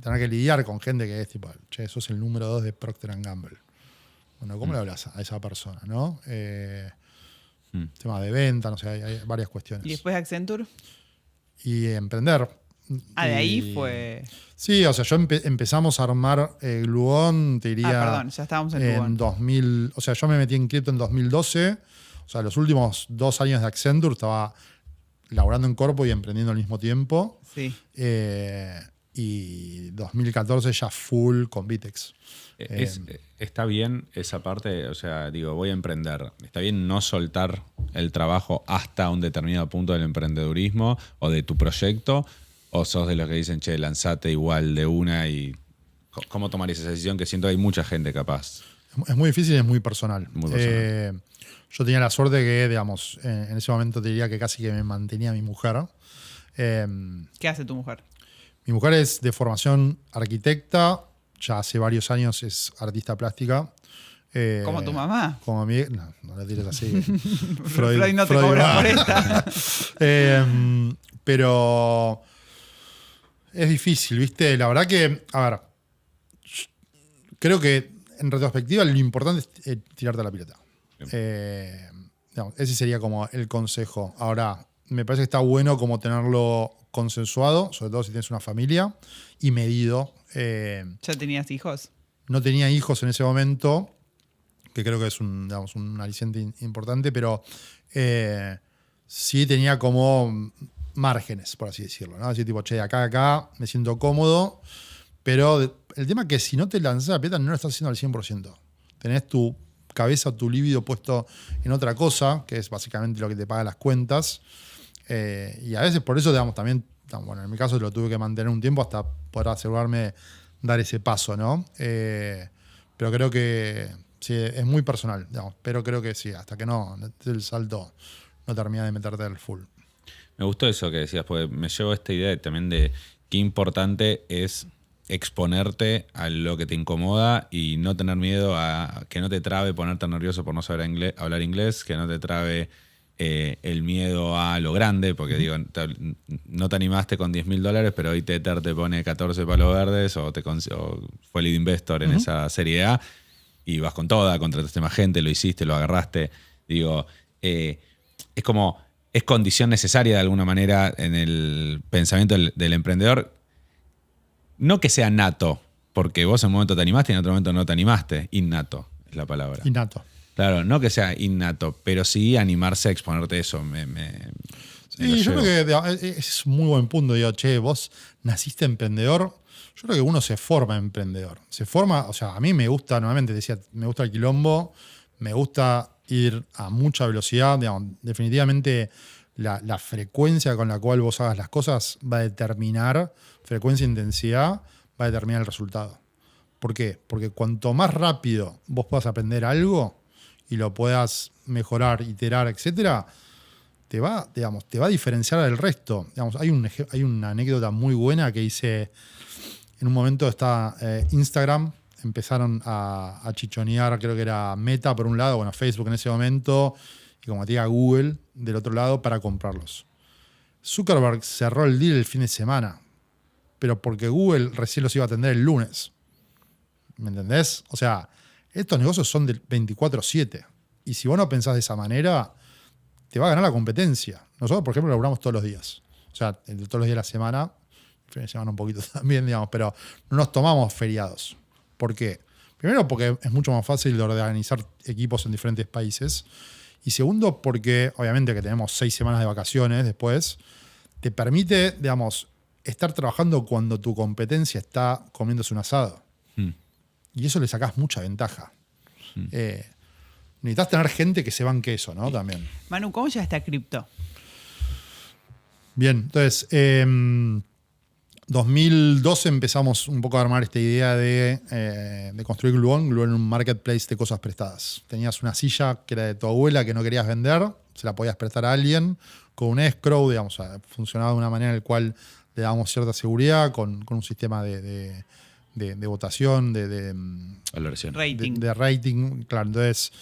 B: tener que lidiar con gente que es tipo, che, sos el número 2 de Procter & Gamble. Bueno, ¿cómo le hablas a esa persona, no? Tema de venta, no sé, hay varias cuestiones.
A: Y después Accenture.
B: Y emprender.
A: Ah, de ahí
B: Y-
A: fue.
B: Sí, o sea, empezamos a armar Gluon, te diría.
A: Perdón, ya estábamos en Lugón.
B: 2000. O sea, yo me metí en cripto en 2012. O sea, los últimos 2 años de Accenture estaba laborando en corpo y emprendiendo al mismo tiempo.
A: Sí.
B: Y 2014 ya full con Vitex.
C: Está bien esa parte, o sea, digo, voy a emprender. Está bien no soltar el trabajo hasta un determinado punto del emprendedurismo o de tu proyecto, o sos de los que dicen, che, lanzate igual de una y cómo tomar esa decisión, que siento que hay mucha gente capaz.
B: Es muy difícil y es muy personal.
C: Muy personal.
B: Yo tenía la suerte que, digamos, en ese momento te diría que casi que me mantenía mi mujer.
A: ¿Qué hace tu mujer?
B: Mi mujer es de formación arquitecta, ya hace varios años es artista plástica.
A: ¿Como tu mamá?
B: Como mi... No la tires así.
A: Freud no te cobra
B: va.
A: por esta.
B: Pero es difícil, ¿viste? La verdad que, a ver, creo que en retrospectiva lo importante es tirarte a la pileta. Digamos, ese sería como el consejo. Ahora, me parece que está bueno como tenerlo consensuado, sobre todo si tienes una familia, y medido.
A: ¿Ya tenías hijos?
B: No tenía hijos en ese momento, que creo que es digamos, un aliciente importante, pero sí tenía como márgenes, por así decirlo, ¿no? Así tipo, che, acá me siento cómodo, pero el tema es que si no te lanzas a la pileta no lo estás haciendo al 100%. Tenés tu cabeza, tu líbido puesto en otra cosa, que es básicamente lo que te paga las cuentas. Y a veces por eso, digamos, también, bueno, en mi caso lo tuve que mantener un tiempo hasta poder asegurarme dar ese paso, ¿no? Pero creo que sí, es muy personal, digamos, pero creo que sí, hasta que no el salto no termina de meterte al full.
C: Me gustó eso que decías, porque me llevo esta idea también de qué importante es exponerte a lo que te incomoda y no tener miedo a que no te trabe ponerte nervioso por no saber hablar inglés, que no te trabe el miedo a lo grande, porque digo, no te animaste con $10.000, pero hoy Tether te pone 14 palos verdes o fue lead investor en esa serie A y vas con toda, contrataste más gente, lo hiciste, lo agarraste. Digo, es como, es condición necesaria de alguna manera en el pensamiento del emprendedor. No que sea nato, porque vos en un momento te animaste y en otro momento no te animaste. Innato es la palabra.
B: Innato.
C: Claro, no que sea innato, pero sí animarse a exponerte eso.
B: Sí, yo creo que es un muy buen punto. Digo, che, vos naciste emprendedor. Yo creo que uno se forma emprendedor. Se forma, o sea, a mí me gusta, nuevamente decía, me gusta el quilombo, me gusta ir a mucha velocidad. Digamos, definitivamente la frecuencia con la cual vos hagas las cosas va a determinar, frecuencia e intensidad, va a determinar el resultado. ¿Por qué? Porque cuanto más rápido vos puedas aprender algo y lo puedas mejorar, iterar, etcétera, te va a diferenciar del resto. Digamos, hay una anécdota muy buena que hice. En un momento está Instagram, empezaron a chichonear, creo que era Meta por un lado, bueno, Facebook en ese momento, y como te diga Google del otro lado para comprarlos. Zuckerberg cerró el deal el fin de semana, pero porque Google recién los iba a atender el lunes. ¿Me entendés? O sea, estos negocios son del 24/7. Y si vos no pensás de esa manera, te va a ganar la competencia. Nosotros, por ejemplo, laburamos todos los días. O sea, todos los días de la semana, fin de semana un poquito también, digamos, pero no nos tomamos feriados. ¿Por qué? Primero, porque es mucho más fácil de organizar equipos en diferentes países. Y segundo, porque obviamente que tenemos 6 semanas de vacaciones después, te permite, digamos, estar trabajando cuando tu competencia está comiéndose un asado. Y eso le sacás mucha ventaja. Necesitas tener gente que se banque eso, ¿no? También.
A: Manu, ¿cómo llegaste a cripto?
B: Bien, entonces, 2012 empezamos un poco a armar esta idea de construir Gluon. Gluon era un marketplace de cosas prestadas. Tenías una silla que era de tu abuela que no querías vender, se la podías prestar a alguien con un escrow, digamos, funcionaba de una manera en la cual le dábamos cierta seguridad con un sistema de votación,
C: Valoración.
A: Rating.
B: de rating. Claro, entonces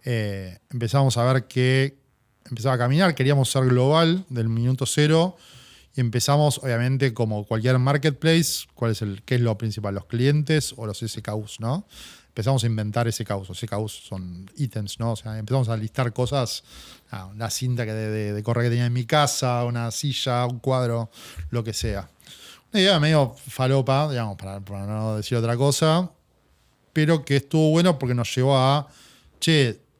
B: empezamos a ver que empezaba a caminar, queríamos ser global del minuto cero y empezamos, obviamente, como cualquier marketplace, ¿qué es lo principal? Los clientes o los SKUs, ¿no? Empezamos a inventar SKUs. Los SKUs son ítems, ¿no? O sea, empezamos a listar cosas, una cinta de correr que tenía en mi casa, una silla, un cuadro, lo que sea. Una idea medio falopa, digamos, para no decir otra cosa, pero que estuvo bueno porque nos llevó a,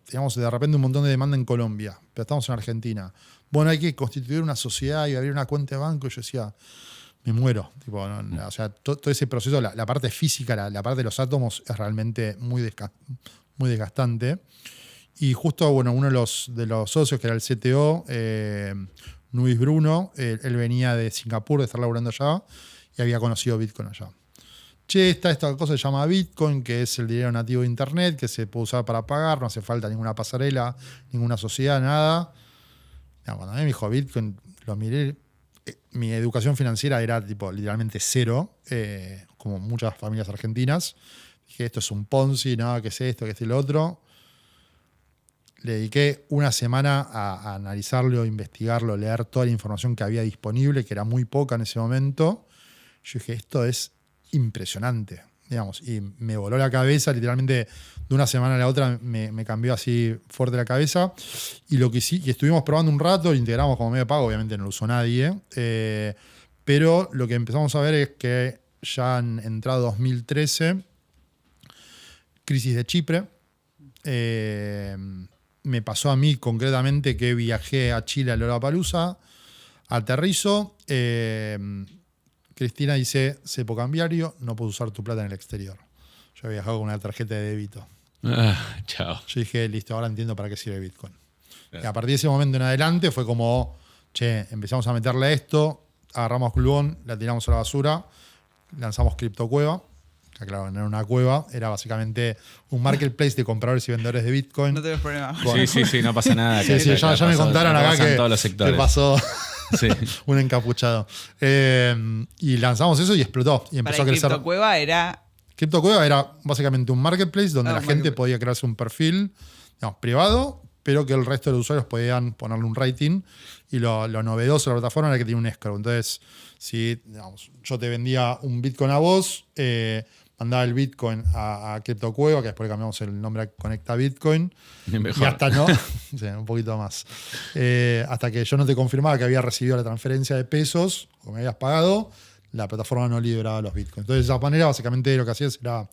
B: digamos, de repente un montón de demanda en Colombia, pero estamos en Argentina. Bueno, hay que constituir una sociedad y abrir una cuenta de banco. Y yo decía, me muero. Tipo, no, o sea, todo ese proceso, la parte física, la parte de los átomos es realmente muy desgastante. Y justo, bueno, uno de los socios, que era el CTO, Luis Bruno, él venía de Singapur, de estar laburando allá, y había conocido Bitcoin allá. Está esta cosa que se llama Bitcoin, que es el dinero nativo de Internet, que se puede usar para pagar, no hace falta ninguna pasarela, ninguna sociedad, nada. Cuando a mí me dijo Bitcoin, lo miré. Mi educación financiera era tipo literalmente cero, como muchas familias argentinas. Dije, esto es un Ponzi, ¿no? ¿Qué es esto? ¿Qué es lo otro? Le dediqué una semana a analizarlo, investigarlo, leer toda la información que había disponible, que era muy poca en ese momento. Yo dije, esto es impresionante, digamos, y me voló la cabeza, literalmente de una semana a la otra me cambió así fuerte la cabeza. Y lo que sí, y estuvimos probando un rato, lo integramos como medio de pago, obviamente no lo usó nadie, pero lo que empezamos a ver es que ya han entrado 2013, crisis de Chipre. Me pasó a mí concretamente que viajé a Chile a Lollapalooza, aterrizo, Cristina dice, cepo cambiario, no puedo usar tu plata en el exterior. Yo había viajado con una tarjeta de débito.
C: Chao.
B: Yo dije, listo, ahora entiendo para qué sirve Bitcoin. Y a partir de ese momento en adelante fue como, empezamos a meterle a esto, agarramos Gluon, la tiramos a la basura, lanzamos CryptoCueva. Que claro, no era una cueva, era básicamente un marketplace de compradores y vendedores de Bitcoin.
A: No tenés problema.
C: Sí, no pasa nada.
B: Sí, ya me contaron acá que pasó un encapuchado. Y lanzamos eso y explotó. Y empezó a crecer. CryptoCueva era básicamente un marketplace donde la gente podía crearse un perfil, digamos, privado, pero que el resto de los usuarios podían ponerle un rating. Y lo novedoso de la plataforma era que tenía un escrow. Entonces, si digamos, yo te vendía un Bitcoin a vos, mandaba el Bitcoin a CryptoCueva, que después le cambiamos el nombre a Conecta Bitcoin.
C: Mejor.
B: Y hasta no, sí, un poquito más. Hasta que yo no te confirmaba que había recibido la transferencia de pesos o me habías pagado, la plataforma no liberaba los Bitcoins. Entonces, de esa manera, básicamente lo que hacías era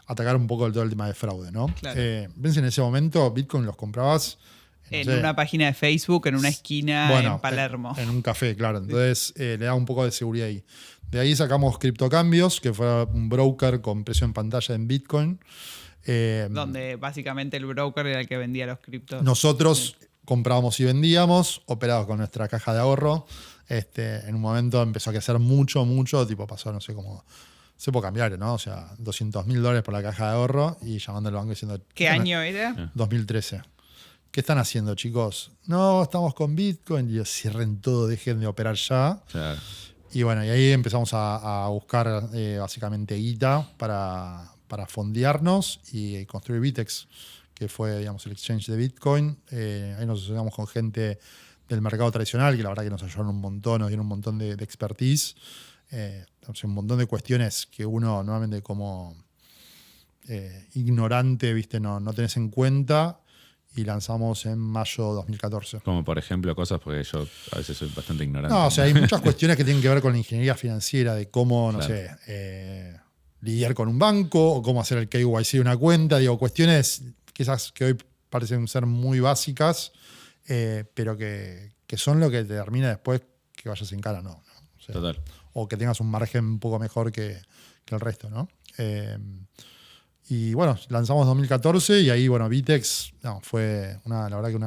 B: atacar un poco todo el tema de fraude, ¿no?
A: Claro.
B: Ven, en ese momento Bitcoin los comprabas
A: en una página de Facebook, en una esquina, en Palermo.
B: En un café, claro. Entonces le da un poco de seguridad ahí. De ahí sacamos Criptocambios, que fue un broker con precio en pantalla en Bitcoin.
A: Donde básicamente el broker era el que vendía los criptos.
B: Nosotros comprábamos y vendíamos, operados con nuestra caja de ahorro. En un momento empezó a crecer mucho, tipo pasó, no sé cómo, cepo cambiario, ¿no? O sea, $200.000 por la caja de ahorro y llamando al banco diciendo...
A: ¿Qué año era?
B: 2013. ¿Qué están haciendo, chicos? No, estamos con Bitcoin. Y yo, cierren todo, dejen de operar ya.
C: Claro.
B: Y bueno, y ahí empezamos a buscar básicamente guita para fondearnos y construir Bitex, que fue, digamos, el exchange de Bitcoin. Ahí nos asociamos con gente del mercado tradicional, que la verdad que nos ayudaron un montón, nos dieron un montón de expertise. Un montón de cuestiones que uno normalmente como ignorante, ¿viste? No tenés en cuenta. Y lanzamos en mayo de 2014.
C: Como por ejemplo cosas, porque yo a veces soy bastante ignorante.
B: No, o sea, hay muchas cuestiones que tienen que ver con la ingeniería financiera, de cómo, no
C: Claro.
B: sé, lidiar con un banco o cómo hacer el KYC de una cuenta. Digo, cuestiones quizás que hoy parecen ser muy básicas, pero que son lo que te determina después que vayas en cara, ¿no? O sea,
C: Total.
B: o que tengas un margen un poco mejor que el resto, ¿no? Y bueno, lanzamos 2014 y ahí, bueno, Bitex fue la verdad que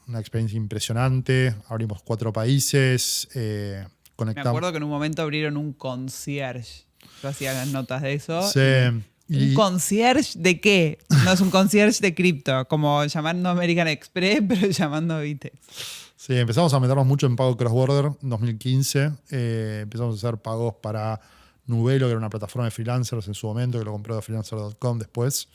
B: una experiencia impresionante. Abrimos 4 países,
A: Me
B: conectamos.
A: acuerdo que en un momento abrieron un concierge. Yo hacía las notas de eso.
B: Sí,
A: ¿Un concierge de qué? No es un concierge de cripto, como llamando American Express, pero llamando Bitex.
B: sí, empezamos a meternos mucho en pago cross-border en 2015. Empezamos a hacer pagos para Nubelo, que era una plataforma de freelancers en su momento, que lo compró de freelancer.com después.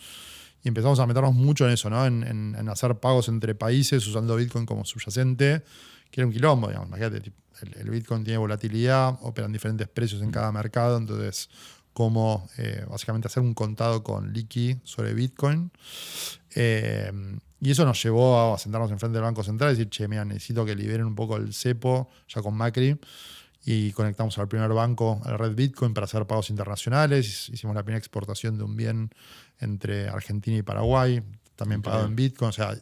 B: Y empezamos a meternos mucho en eso, ¿no? En hacer pagos entre países usando Bitcoin como subyacente, que era un quilombo, digamos. Imagínate, el Bitcoin tiene volatilidad, operan diferentes precios en cada mercado, entonces cómo básicamente hacer un contado con Liqui sobre Bitcoin. Y eso nos llevó a sentarnos enfrente del Banco Central y decir, che, mira, necesito que liberen un poco el cepo, ya con Macri. Y conectamos al primer banco, a la red Bitcoin, para hacer pagos internacionales. Hicimos la primera exportación de un bien entre Argentina y Paraguay, también pagado en Bitcoin. O sea,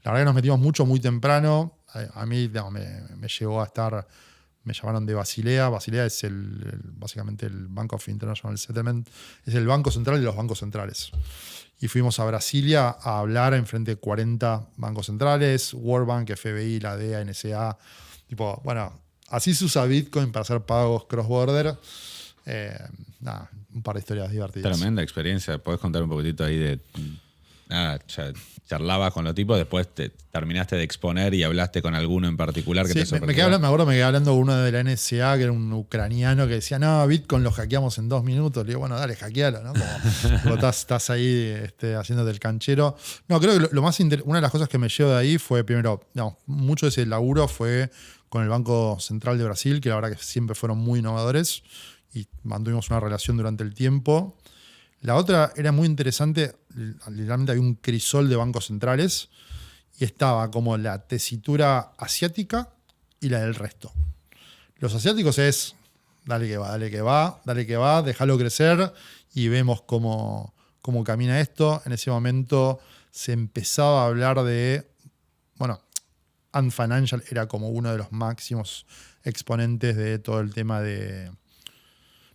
B: la verdad que nos metimos mucho, muy temprano. A mí me llegó a estar, me llamaron de Basilea. Basilea es básicamente el Bank of International Settlement, es el banco central de los bancos centrales. Y fuimos a Brasilia a hablar en frente de 40 bancos centrales, World Bank, FBI, la DEA, NSA. Tipo, bueno, así se usa Bitcoin para hacer pagos cross-border. Un par de historias divertidas.
C: Tremenda experiencia. ¿Podés contar un poquitito ahí de... charlabas con los tipos, después te terminaste de exponer y hablaste con alguno en particular que
B: Sí,
C: te sorprendió?
B: me acuerdo, me quedé hablando con uno de la NSA, que era un ucraniano, que decía, no, Bitcoin lo hackeamos en 2 minutos. Le digo, bueno, dale, hackealo, ¿no? Como estás ahí haciéndote el canchero. No, creo que una de las cosas que me llevo de ahí fue, primero, mucho de ese laburo fue con el Banco Central de Brasil, que la verdad que siempre fueron muy innovadores y mantuvimos una relación durante el tiempo. La otra era muy interesante, literalmente había un crisol de bancos centrales y estaba como la tesitura asiática y la del resto. Los asiáticos es, dale que va, dale que va, dale que va, déjalo crecer y vemos cómo camina esto. En ese momento se empezaba a hablar de, bueno, Ant Financial era como uno de los máximos exponentes de todo el tema de...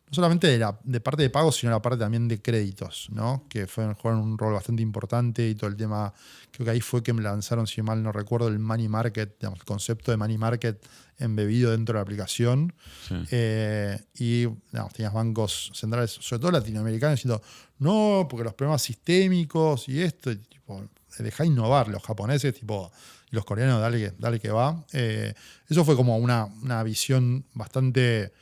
B: No solamente de parte de pagos, sino la parte también de créditos, ¿no? Que jugaron un rol bastante importante y todo el tema, creo que ahí fue que me lanzaron, si mal no recuerdo, el money market, digamos, el concepto de money market embebido dentro de la aplicación.
C: Sí.
B: Y tenías bancos centrales, sobre todo latinoamericanos, diciendo, no, porque los problemas sistémicos y esto, y, tipo, dejá innovar. Los japoneses, tipo, y los coreanos, dale que va. Eso fue como una visión bastante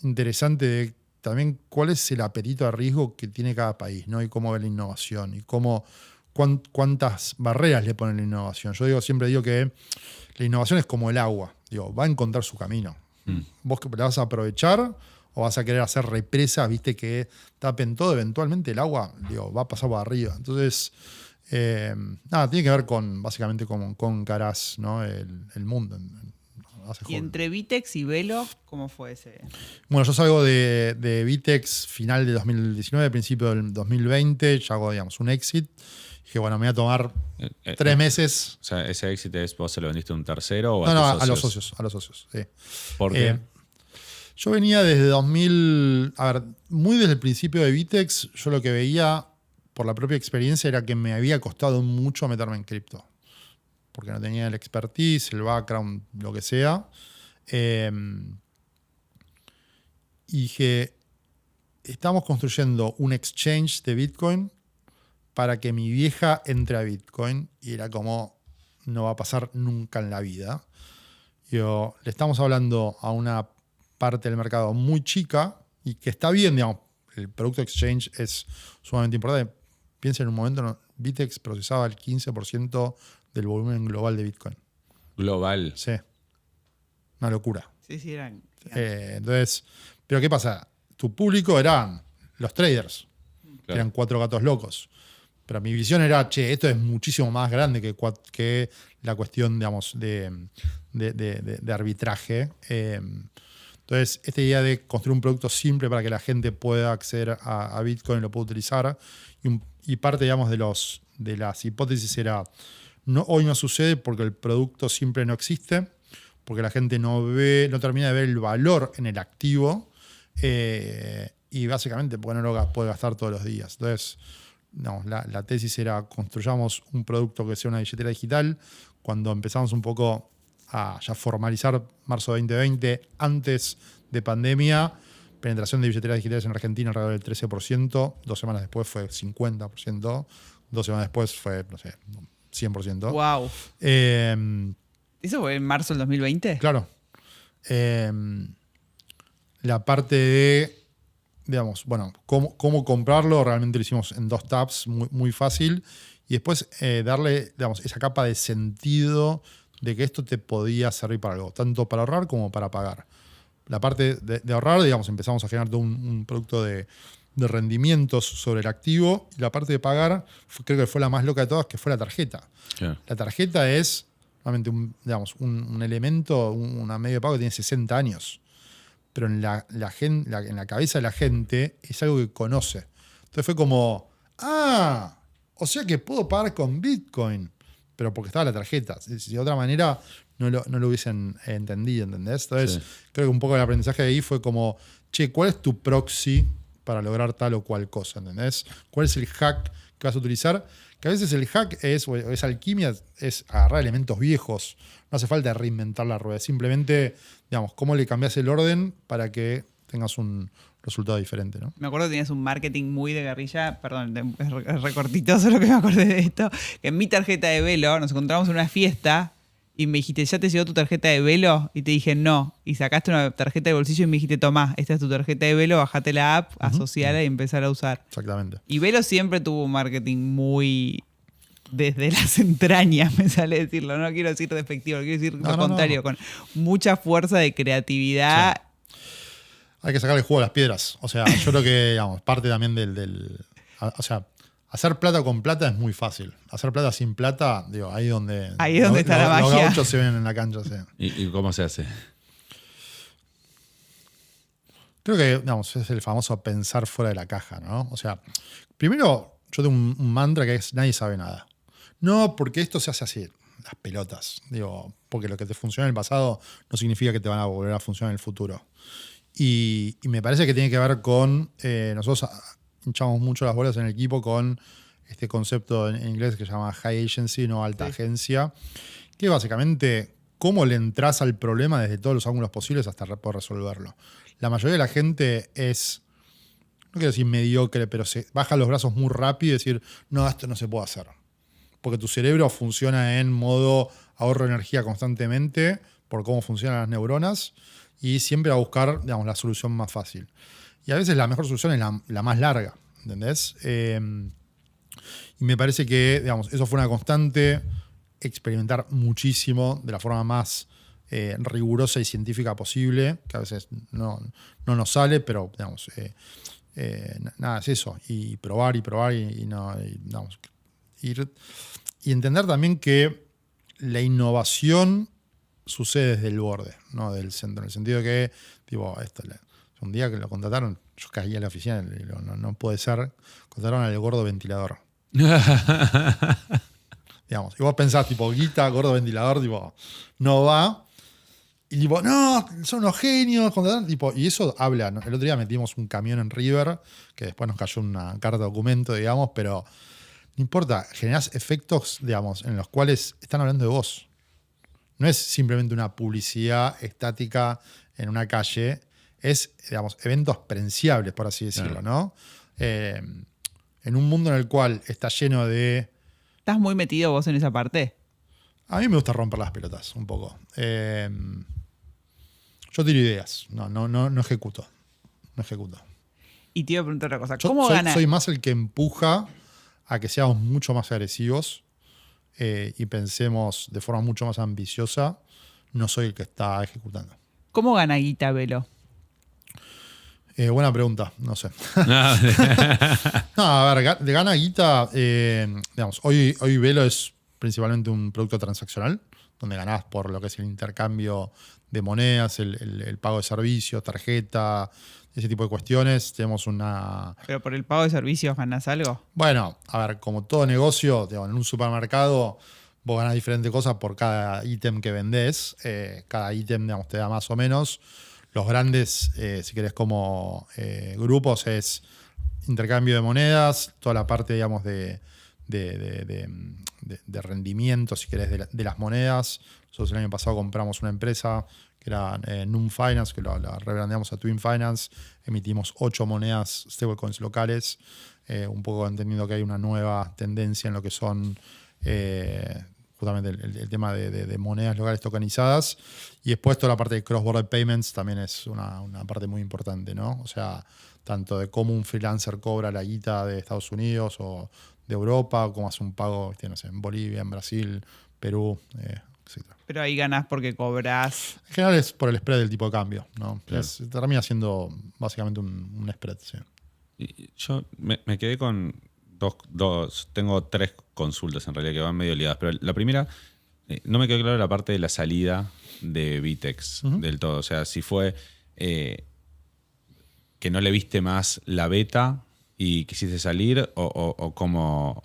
B: interesante de también cuál es el apetito a riesgo que tiene cada país, ¿no? Y cómo ve la innovación y cuántas barreras le ponen la innovación. Yo siempre digo que la innovación es como el agua. Digo, va a encontrar su camino. Vos que la vas a aprovechar o vas a querer hacer represas, viste, que tapen todo, eventualmente el agua, va a pasar por arriba. Entonces, tiene que ver básicamente con Caraz, ¿no? El mundo.
A: Y entre Bitex y Velo, ¿cómo fue ese?
B: Bueno, yo salgo de Bitex final de 2019, principio del 2020, ya hago, digamos, un exit. Dije, bueno, me voy a tomar 3 meses.
C: O sea, ese éxito es, ¿vos se lo vendiste a un tercero o
B: No,
C: a tus
B: a los socios, sí.
C: ¿Por qué?
B: Yo venía desde 2000, a ver, muy desde el principio de Vitex, yo lo que veía por la propia experiencia era que me había costado mucho meterme en cripto. Porque no tenía el expertise, el background, lo que sea. Y dije, estamos construyendo un exchange de Bitcoin para que mi vieja entre a Bitcoin. Y era como, no va a pasar nunca en la vida. Le estamos hablando a una parte del mercado muy chica y que está bien, digamos, el producto exchange es sumamente importante. Piensa en un momento, ¿no? Vitex procesaba el 15% del volumen global de Bitcoin.
C: Global.
B: Sí. Una locura.
A: Sí, eran.
B: Entonces, pero ¿qué pasa? Tu público eran los traders, que eran 4 gatos locos. Pero mi visión era, esto es muchísimo más grande que la cuestión, digamos, de arbitraje. Entonces, esta idea de construir un producto simple para que la gente pueda acceder a Bitcoin y lo pueda utilizar. Y parte, digamos, de las hipótesis era, hoy no sucede porque el producto simple no existe, porque la gente no termina de ver el valor en el activo y básicamente porque no lo puede gastar todos los días. Entonces, la tesis era construyamos un producto que sea una billetera digital. Cuando empezamos un poco a ya formalizar marzo de 2020, antes de pandemia, penetración de billeteras digitales en Argentina alrededor del 13%, 2 semanas después fue 50%, 2 semanas después fue, no sé, 100%.
A: ¡Wow! ¿Eso fue en marzo del 2020?
B: Claro. La parte de, digamos, bueno, cómo comprarlo, realmente lo hicimos en 2 tabs, muy, muy fácil. Y después darle, digamos, esa capa de sentido de que esto te podía servir para algo, tanto para ahorrar como para pagar. La parte de ahorrar, digamos, empezamos a generar todo un producto de rendimientos sobre el activo. Y la parte de pagar, creo que fue la más loca de todas, que fue la tarjeta.
C: Yeah.
B: La tarjeta es realmente un elemento, una medio de pago que tiene 60 años. Pero en la cabeza de la gente es algo que conoce. Entonces fue como, o sea que puedo pagar con Bitcoin, pero porque estaba la tarjeta. Si de otra manera no lo hubiesen entendido, ¿entendés? Entonces creo que un poco el aprendizaje de ahí fue como, ¿cuál es tu proxy para lograr tal o cual cosa? ¿Entendés? ¿Cuál es el hack que vas a utilizar? Que a veces el hack es alquimia, es agarrar elementos viejos. No hace falta reinventar la rueda. Simplemente, digamos, cómo le cambias el orden para que tengas un resultado diferente, ¿no?
A: Me acuerdo que tenías un marketing muy de guerrilla, perdón, es recortito solo que me acordé de esto, que en mi tarjeta de Velo nos encontramos en una fiesta y me dijiste, ¿ya te llegó tu tarjeta de Velo? Y te dije, no. Y sacaste una tarjeta de bolsillo y me dijiste, tomá, esta es tu tarjeta de Velo, bajate la app, asociala y empezar a usar.
B: Exactamente.
A: Y Velo siempre tuvo un marketing muy desde las entrañas, me sale decirlo. No quiero decir despectivo, quiero decir lo contrario, con mucha fuerza de creatividad.
B: Sí. Hay que sacarle jugo a las piedras. O sea, yo creo que, digamos, parte también o sea, hacer plata con plata es muy fácil. Hacer plata sin plata, digo, ahí es donde
A: está la magia.
B: Los gauchos se ven en la cancha. Sí.
C: ¿Y cómo se hace?
B: Creo que, digamos, es el famoso pensar fuera de la caja, ¿no? O sea, primero, yo tengo un mantra que es nadie sabe nada. No, porque esto se hace así, las pelotas. Digo, porque lo que te funciona en el pasado no significa que te van a volver a funcionar en el futuro. Y me parece que tiene que ver con, nosotros hinchamos mucho las bolas en el equipo con este concepto en inglés que se llama high agency, no alta agencia, que básicamente cómo le entras al problema desde todos los ángulos posibles hasta poder resolverlo. La mayoría de la gente es, no quiero decir mediocre, pero se baja los brazos muy rápido y decir, no, esto no se puede hacer. Porque tu cerebro funciona en modo ahorro de energía constantemente por cómo funcionan las neuronas y siempre va a buscar, digamos, la solución más fácil. Y a veces la mejor solución es la más larga, ¿entendés? Y me parece que, digamos, eso fue una constante, experimentar muchísimo de la forma más rigurosa y científica posible, que a veces no nos sale, pero, digamos, nada, es eso. Y probar y digamos, ir. Y entender también que la innovación sucede desde el borde, no del centro. En el sentido de que, tipo, un día que lo contrataron, yo caí a la oficina y digo, no puede ser. Contrataron al gordo ventilador. Digamos, y vos pensás, tipo, guita, gordo ventilador, tipo, no va. Y tipo, no, son unos genios. Tipo, y eso habla, ¿no? El otro día metimos un camión en River, que después nos cayó una carta de documento, digamos, pero no importa, generás efectos, digamos, en los cuales están hablando de vos. No es simplemente una publicidad estática en una calle, es, digamos, eventos presenciables, por así decirlo, ¿no? En un mundo en el cual está lleno de...
A: ¿Estás muy metido vos en esa parte?
B: A mí me gusta romper las pelotas un poco. Yo tiro ideas, no ejecuto. No ejecuto.
A: Y te iba a preguntar otra cosa.
B: Yo
A: ¿Cómo gana?
B: soy más el que empuja a que seamos mucho más agresivos y pensemos de forma mucho más ambiciosa. No soy el que está ejecutando.
A: ¿Cómo gana guita Velo?
B: Buena pregunta, no sé. No, a ver, de gana guita, digamos, hoy Velo es principalmente un producto transaccional, donde ganás por lo que es el intercambio de monedas, el pago de servicios, tarjeta, ese tipo de cuestiones. Tenemos una...
A: ¿Pero por el pago de servicios ganás algo?
B: Bueno, a ver, como todo negocio, digamos, en un supermercado vos ganás diferentes cosas por cada ítem que vendés. Cada ítem, digamos, te da más o menos. Los grandes, si querés, como grupos, es intercambio de monedas, toda la parte, digamos, de rendimiento, si querés, de las monedas. Nosotros el año pasado compramos una empresa que era Num Finance, que la rebrandeamos a Twin Finance. Emitimos 8 monedas stablecoins locales, un poco entendiendo que hay una nueva tendencia en lo que son justamente el tema de monedas locales tokenizadas. Y después toda la parte de cross-border payments también es una parte muy importante, ¿no? O sea, tanto de cómo un freelancer cobra la guita de Estados Unidos o de Europa, o cómo hace un pago, no sé, en Bolivia, en Brasil, Perú, etc.
A: Pero ahí ganás porque cobrás.
B: En general es por el spread del tipo de cambio, ¿no?
C: Claro.
B: Termina siendo básicamente un spread, sí.
C: Y yo me quedé con dos. Tengo 3 consultas en realidad que van medio liadas. Pero la primera, no me quedó claro la parte de la salida de Vitex del todo. O sea, si fue que no le viste más la beta y quisiste salir o cómo.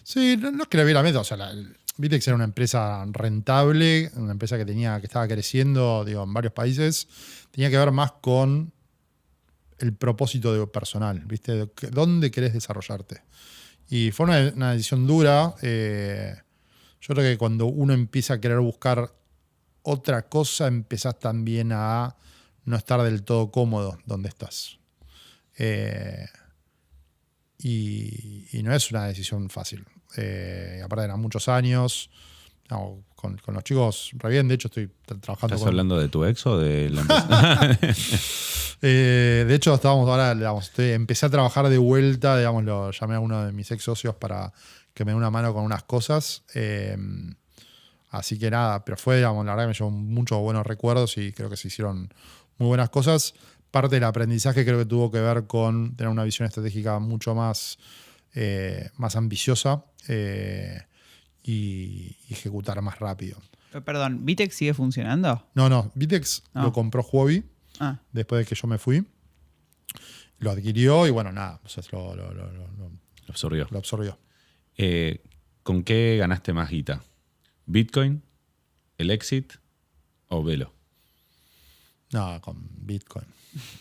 B: Sí, no es que le viera meta. O sea, Vitex era una empresa rentable, una empresa que estaba creciendo, digo, en varios países. Tenía que ver más con el propósito de personal, ¿viste? ¿Dónde querés desarrollarte? Y fue una decisión dura. Yo creo que cuando uno empieza a querer buscar otra cosa, empezás también a no estar del todo cómodo donde estás. Y no es una decisión fácil. Aparte eran muchos años. No, con los chicos re bien. De hecho, estoy trabajando
C: ¿Estás hablando de tu ex o de la empresa?
B: De hecho, estábamos ahora, digamos, empecé a trabajar de vuelta, digamos, llamé a uno de mis ex socios para que me dé una mano con unas cosas. Así que nada, pero fue, digamos, la verdad que me llevó muchos buenos recuerdos y creo que se hicieron muy buenas cosas. Parte del aprendizaje creo que tuvo que ver con tener una visión estratégica mucho más ambiciosa y ejecutar más rápido.
A: Perdón, ¿Vitex sigue funcionando?
B: No, Vitex lo compró Huobi después de que yo me fui. Lo adquirió y bueno, nada, o sea, lo
C: Absorbió.
B: lo absorbió.
C: ¿Con qué ganaste más guita? ¿Bitcoin, el exit o Velo?
B: No, con Bitcoin.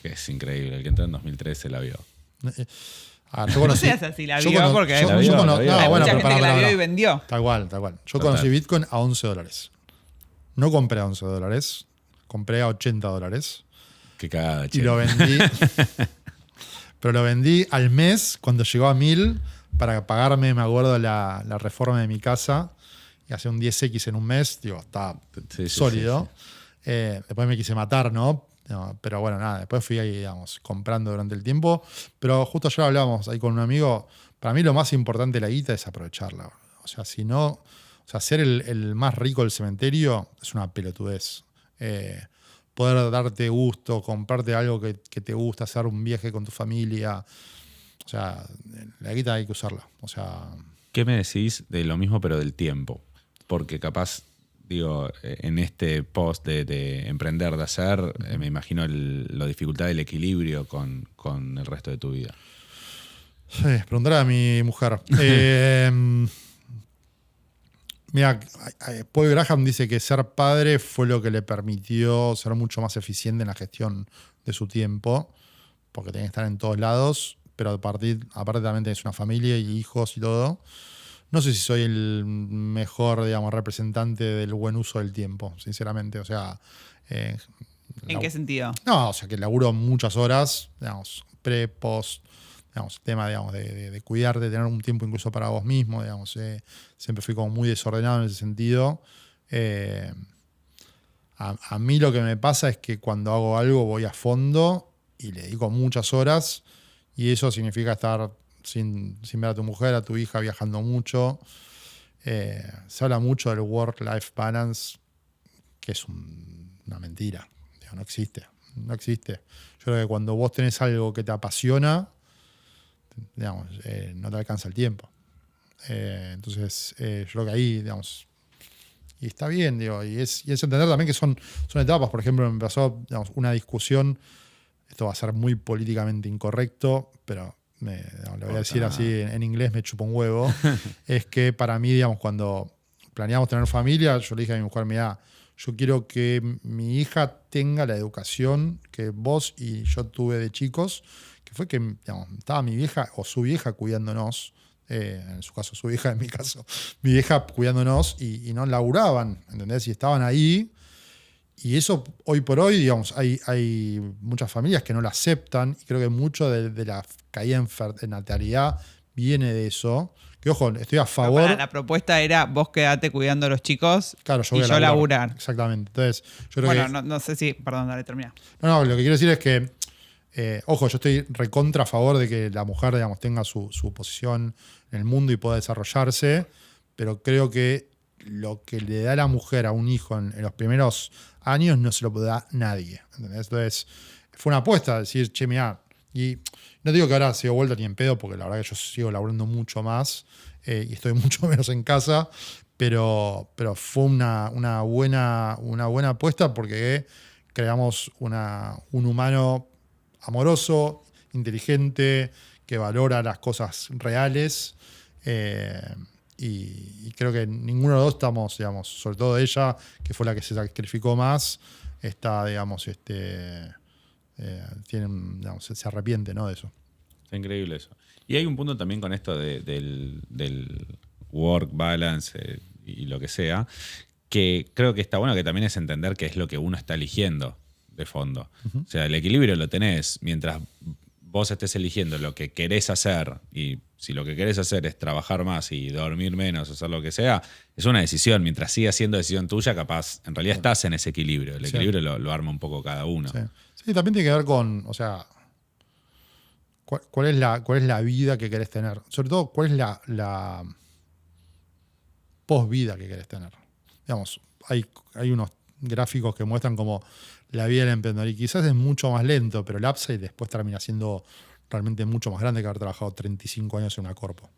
C: Que es increíble. El que entró en 2013 la vio.
B: Yo conocí,
A: No seas así, la
B: yo
A: vio
B: cono-
A: porque
B: yo-
C: la
B: yo
C: vio,
B: cono-
C: la vio.
B: no,
A: hay
B: bueno,
A: mucha
B: pero
A: gente que la
B: pará,
A: vio
B: pará.
A: y vendió.
B: Tal cual. Yo
C: Total.
B: conocí Bitcoin a $11. No compré a $11. Compré a $80.
C: Qué cagada, che.
B: Y lo vendí. Pero lo vendí al mes cuando llegó a 1000 para pagarme, me acuerdo, la reforma de mi casa. Y hacía un 10x en un mes. Digo, está
C: Sí,
B: sólido.
C: sí.
B: Después me quise matar, ¿no? Pero bueno, nada. Después fui ahí, digamos, comprando durante el tiempo. Pero justo ayer hablábamos ahí con un amigo. Para mí lo más importante de la guita es aprovecharla. O sea, si no... O sea, ser el más rico del cementerio es una pelotudez. Poder darte gusto, comprarte algo que te gusta, hacer un viaje con tu familia. O sea, la guita hay que usarla. O sea...
C: ¿Qué me decís de lo mismo pero del tiempo? Porque capaz, digo, en este post de emprender, de hacer, me imagino la dificultad del equilibrio con el resto de tu vida.
B: Sí, preguntar a mi mujer. Mira, Paul Graham dice que ser padre fue lo que le permitió ser mucho más eficiente en la gestión de su tiempo, porque tenía que estar en todos lados, pero aparte también tenés una familia y hijos y todo. No sé si soy el mejor, digamos, representante del buen uso del tiempo, sinceramente. O sea,
A: ¿En qué sentido?
B: no, o sea, que laburo muchas horas, digamos, post, digamos, tema, digamos, de cuidarte, de tener un tiempo incluso para vos mismo, digamos. Siempre fui como muy desordenado en ese sentido. A mí lo que me pasa es que cuando hago algo voy a fondo y le dedico muchas horas y eso significa estar sin ver a tu mujer, a tu hija, viajando mucho. Se habla mucho del work-life balance, que es una mentira. Digo, no existe. No existe. Yo creo que cuando vos tenés algo que te apasiona, digamos, no te alcanza el tiempo. Entonces, yo creo que ahí, digamos, y está bien, digo, y es entender también que son etapas. Por ejemplo, me pasó, digamos, una discusión, esto va a ser muy políticamente incorrecto, pero lo voy a decir así en inglés, me chupa un huevo. Es que para mí, digamos, cuando planeamos tener familia, yo le dije a mi mujer, mira, yo quiero que mi hija tenga la educación que vos y yo tuve de chicos, que fue que, digamos, estaba mi vieja o su vieja cuidándonos, en su caso su vieja, en mi caso mi vieja cuidándonos y no laburaban, ¿entendés? Y estaban ahí. Y eso, hoy por hoy, digamos, hay muchas familias que no la aceptan y creo que mucho de la caída en natalidad viene de eso. Que, ojo, estoy a favor.
A: La propuesta era vos quedate cuidando a los chicos,
B: claro,
A: y yo laburar.
B: Exactamente. Entonces, yo creo que
A: no sé si... Perdón, dale, termina.
B: No, lo que quiero decir es que, ojo, yo estoy recontra a favor de que la mujer, digamos, tenga su posición en el mundo y pueda desarrollarse, pero creo que lo que le da la mujer a un hijo en los primeros años no se lo da nadie. ¿Entendés? Entonces, fue una apuesta, decir, che, mirá, y no digo que ahora sigo vuelta ni en pedo, porque la verdad que yo sigo laburando mucho más y estoy mucho menos en casa, pero fue una buena apuesta porque creamos un humano amoroso, inteligente, que valora las cosas reales. Y creo que ninguno de los dos estamos, digamos, sobre todo ella, que fue la que se sacrificó más, está, digamos, digamos, se arrepiente, ¿no?, de eso.
C: Está increíble eso. Y hay un punto también con esto del work balance y lo que sea, que creo que está bueno, que también es entender qué es lo que uno está eligiendo de fondo. Uh-huh. O sea, el equilibrio lo tenés mientras vos estés eligiendo lo que querés hacer, y si lo que querés hacer es trabajar más y dormir menos, hacer lo que sea, es una decisión. Mientras siga siendo decisión tuya, capaz, en realidad estás en ese equilibrio. El equilibrio lo arma un poco cada uno.
B: Sí, también tiene que ver con, o sea, cuál es la vida que querés tener. Sobre todo, cuál es la post-vida que querés tener. Digamos, hay unos gráficos que muestran como la vida del emprendedor, y quizás es mucho más lento, pero el upside después termina siendo realmente mucho más grande que haber trabajado 35 años en una corpo.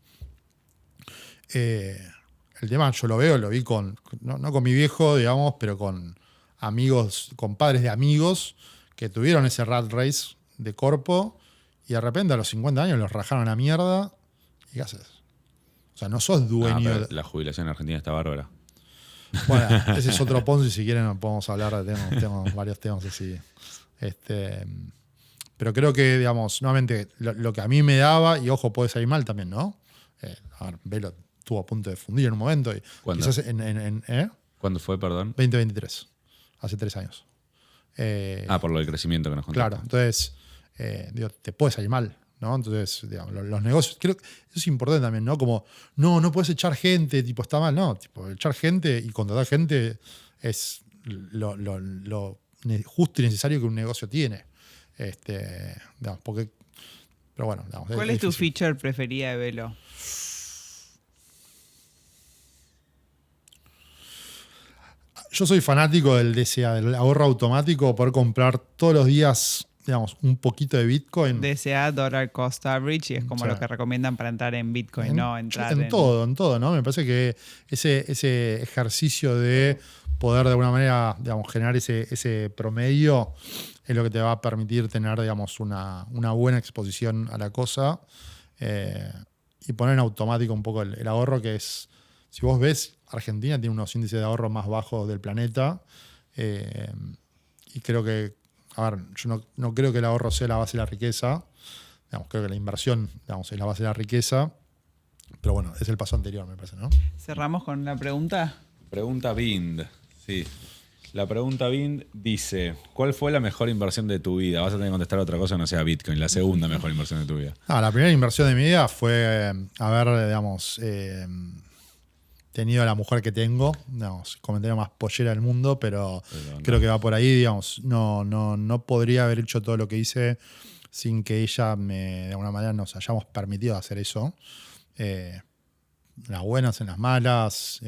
B: El tema yo lo vi no con mi viejo, digamos, pero con amigos, con padres de amigos que tuvieron ese rat race de corpo y de repente a los 50 años los rajaron a mierda. ¿Y qué haces? O sea, no sos dueño.
C: La jubilación en Argentina está bárbara.
B: Bueno, ese es otro Ponzi, si quieren podemos hablar de temas, varios temas así. Pero creo que, digamos, nuevamente, lo que a mí me daba, y ojo, puede salir mal también, ¿no? A ver, Velo estuvo a punto de fundir en un momento. Y
C: ¿cuándo?
B: Quizás
C: ¿Cuándo fue, perdón?
B: 2023, hace 3 años.
C: Por lo del crecimiento que nos contaste.
B: Claro, entonces, te puede salir mal, ¿no? Entonces, digamos, los negocios, creo que eso es importante también, ¿no? Como, no puedes echar gente, tipo, está mal, no, tipo, echar gente y contratar gente es lo justo y necesario que un negocio tiene. Digamos, pero bueno, digamos,
A: ¿cuál es tu feature preferida de Velo?
B: Yo soy fanático del DCA, del ahorro automático, poder comprar todos los días, digamos, un poquito de Bitcoin.
A: DCA, Dollar Cost Average, y es como lo que recomiendan para entrar en Bitcoin, ¿no? Entrar
B: en todo, ¿no? Me parece que ese ejercicio de poder de alguna manera, digamos, generar ese promedio es lo que te va a permitir tener, digamos, una buena exposición a la cosa y poner en automático un poco el ahorro, que es, si vos ves, Argentina tiene unos índices de ahorro más bajos del planeta. Y creo que, a ver, yo no creo que el ahorro sea la base de la riqueza. Digamos, creo que la inversión, digamos, es la base de la riqueza. Pero bueno, es el paso anterior, me parece, ¿no?
A: Cerramos con la pregunta.
C: Pregunta Bind. Sí. La pregunta Bind dice: ¿cuál fue la mejor inversión de tu vida? Vas a tener que contestar otra cosa, no sea Bitcoin. La segunda mejor inversión de tu vida.
B: La primera inversión de mi vida fue haber, digamos, tenido a la mujer que tengo. Digamos, comentario más pollera del mundo, pero creo que va por ahí. Digamos, no podría haber hecho todo lo que sin que ella de alguna manera nos hayamos permitido hacer eso. En las buenas, en las malas.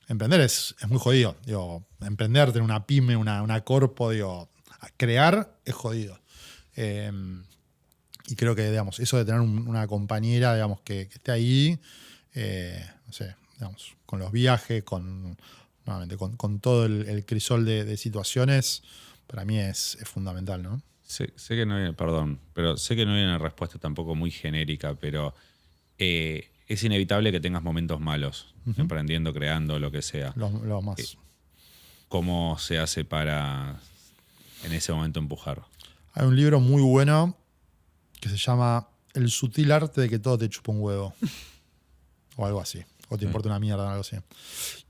B: Emprender es muy jodido. Digo, emprender, tener una pyme, una corpo, digo, crear es jodido. Y creo que, digamos, eso de tener una compañera, digamos, que esté ahí, no sé, digamos, con los viajes, nuevamente, con todo el crisol de situaciones, para mí es fundamental, ¿no?
C: Sé que no viene, perdón, pero sé que no viene una respuesta tampoco muy genérica, pero es inevitable que tengas momentos malos, emprendiendo, creando, lo que sea.
B: Lo más.
C: ¿Cómo se hace para en ese momento empujar?
B: Hay un libro muy bueno que se llama El sutil arte de que todo te chupa un huevo. O algo así. O te importa una mierda, algo así.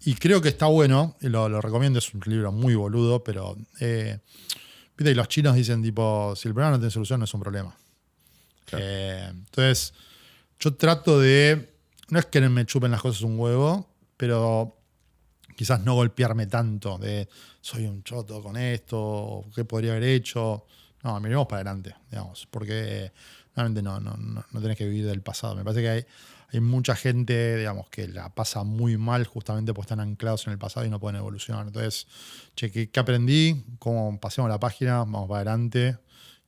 B: Y creo que está bueno, y lo recomiendo, es un libro muy boludo, pero viste, y los chinos dicen tipo, si el problema no tiene solución, no es un problema.
C: Claro.
B: Entonces, yo trato no es que me chupen las cosas un huevo, pero quizás no golpearme tanto de soy un choto con esto, qué podría haber hecho. No, miremos para adelante, digamos, porque realmente no tenés que vivir del pasado. Me parece que hay mucha gente, digamos, que la pasa muy mal justamente porque están anclados en el pasado y no pueden evolucionar. Entonces, ¿qué aprendí? ¿Cómo pasemos la página? Vamos para adelante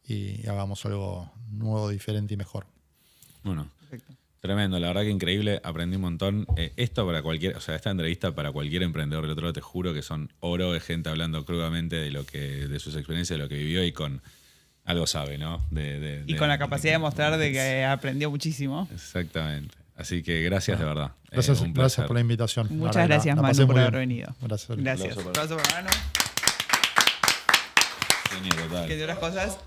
B: y hagamos algo nuevo, diferente y mejor.
C: Bueno,
A: Perfecto.
C: Tremendo, la verdad que increíble, aprendí un montón. Esto para esta entrevista para cualquier emprendedor del otro lado, te juro que son oro de gente hablando crudamente de sus experiencias, de lo que vivió y con algo sabe, ¿no?
A: Y con la capacidad de mostrar de que aprendió muchísimo.
C: Exactamente. Así que gracias de verdad.
B: Gracias por la invitación.
A: Muchas gracias, Manu, por haber venido.
B: Gracias.
A: Gracias. Aplauso para Manu.
C: Genio total.
A: Que de otras cosas.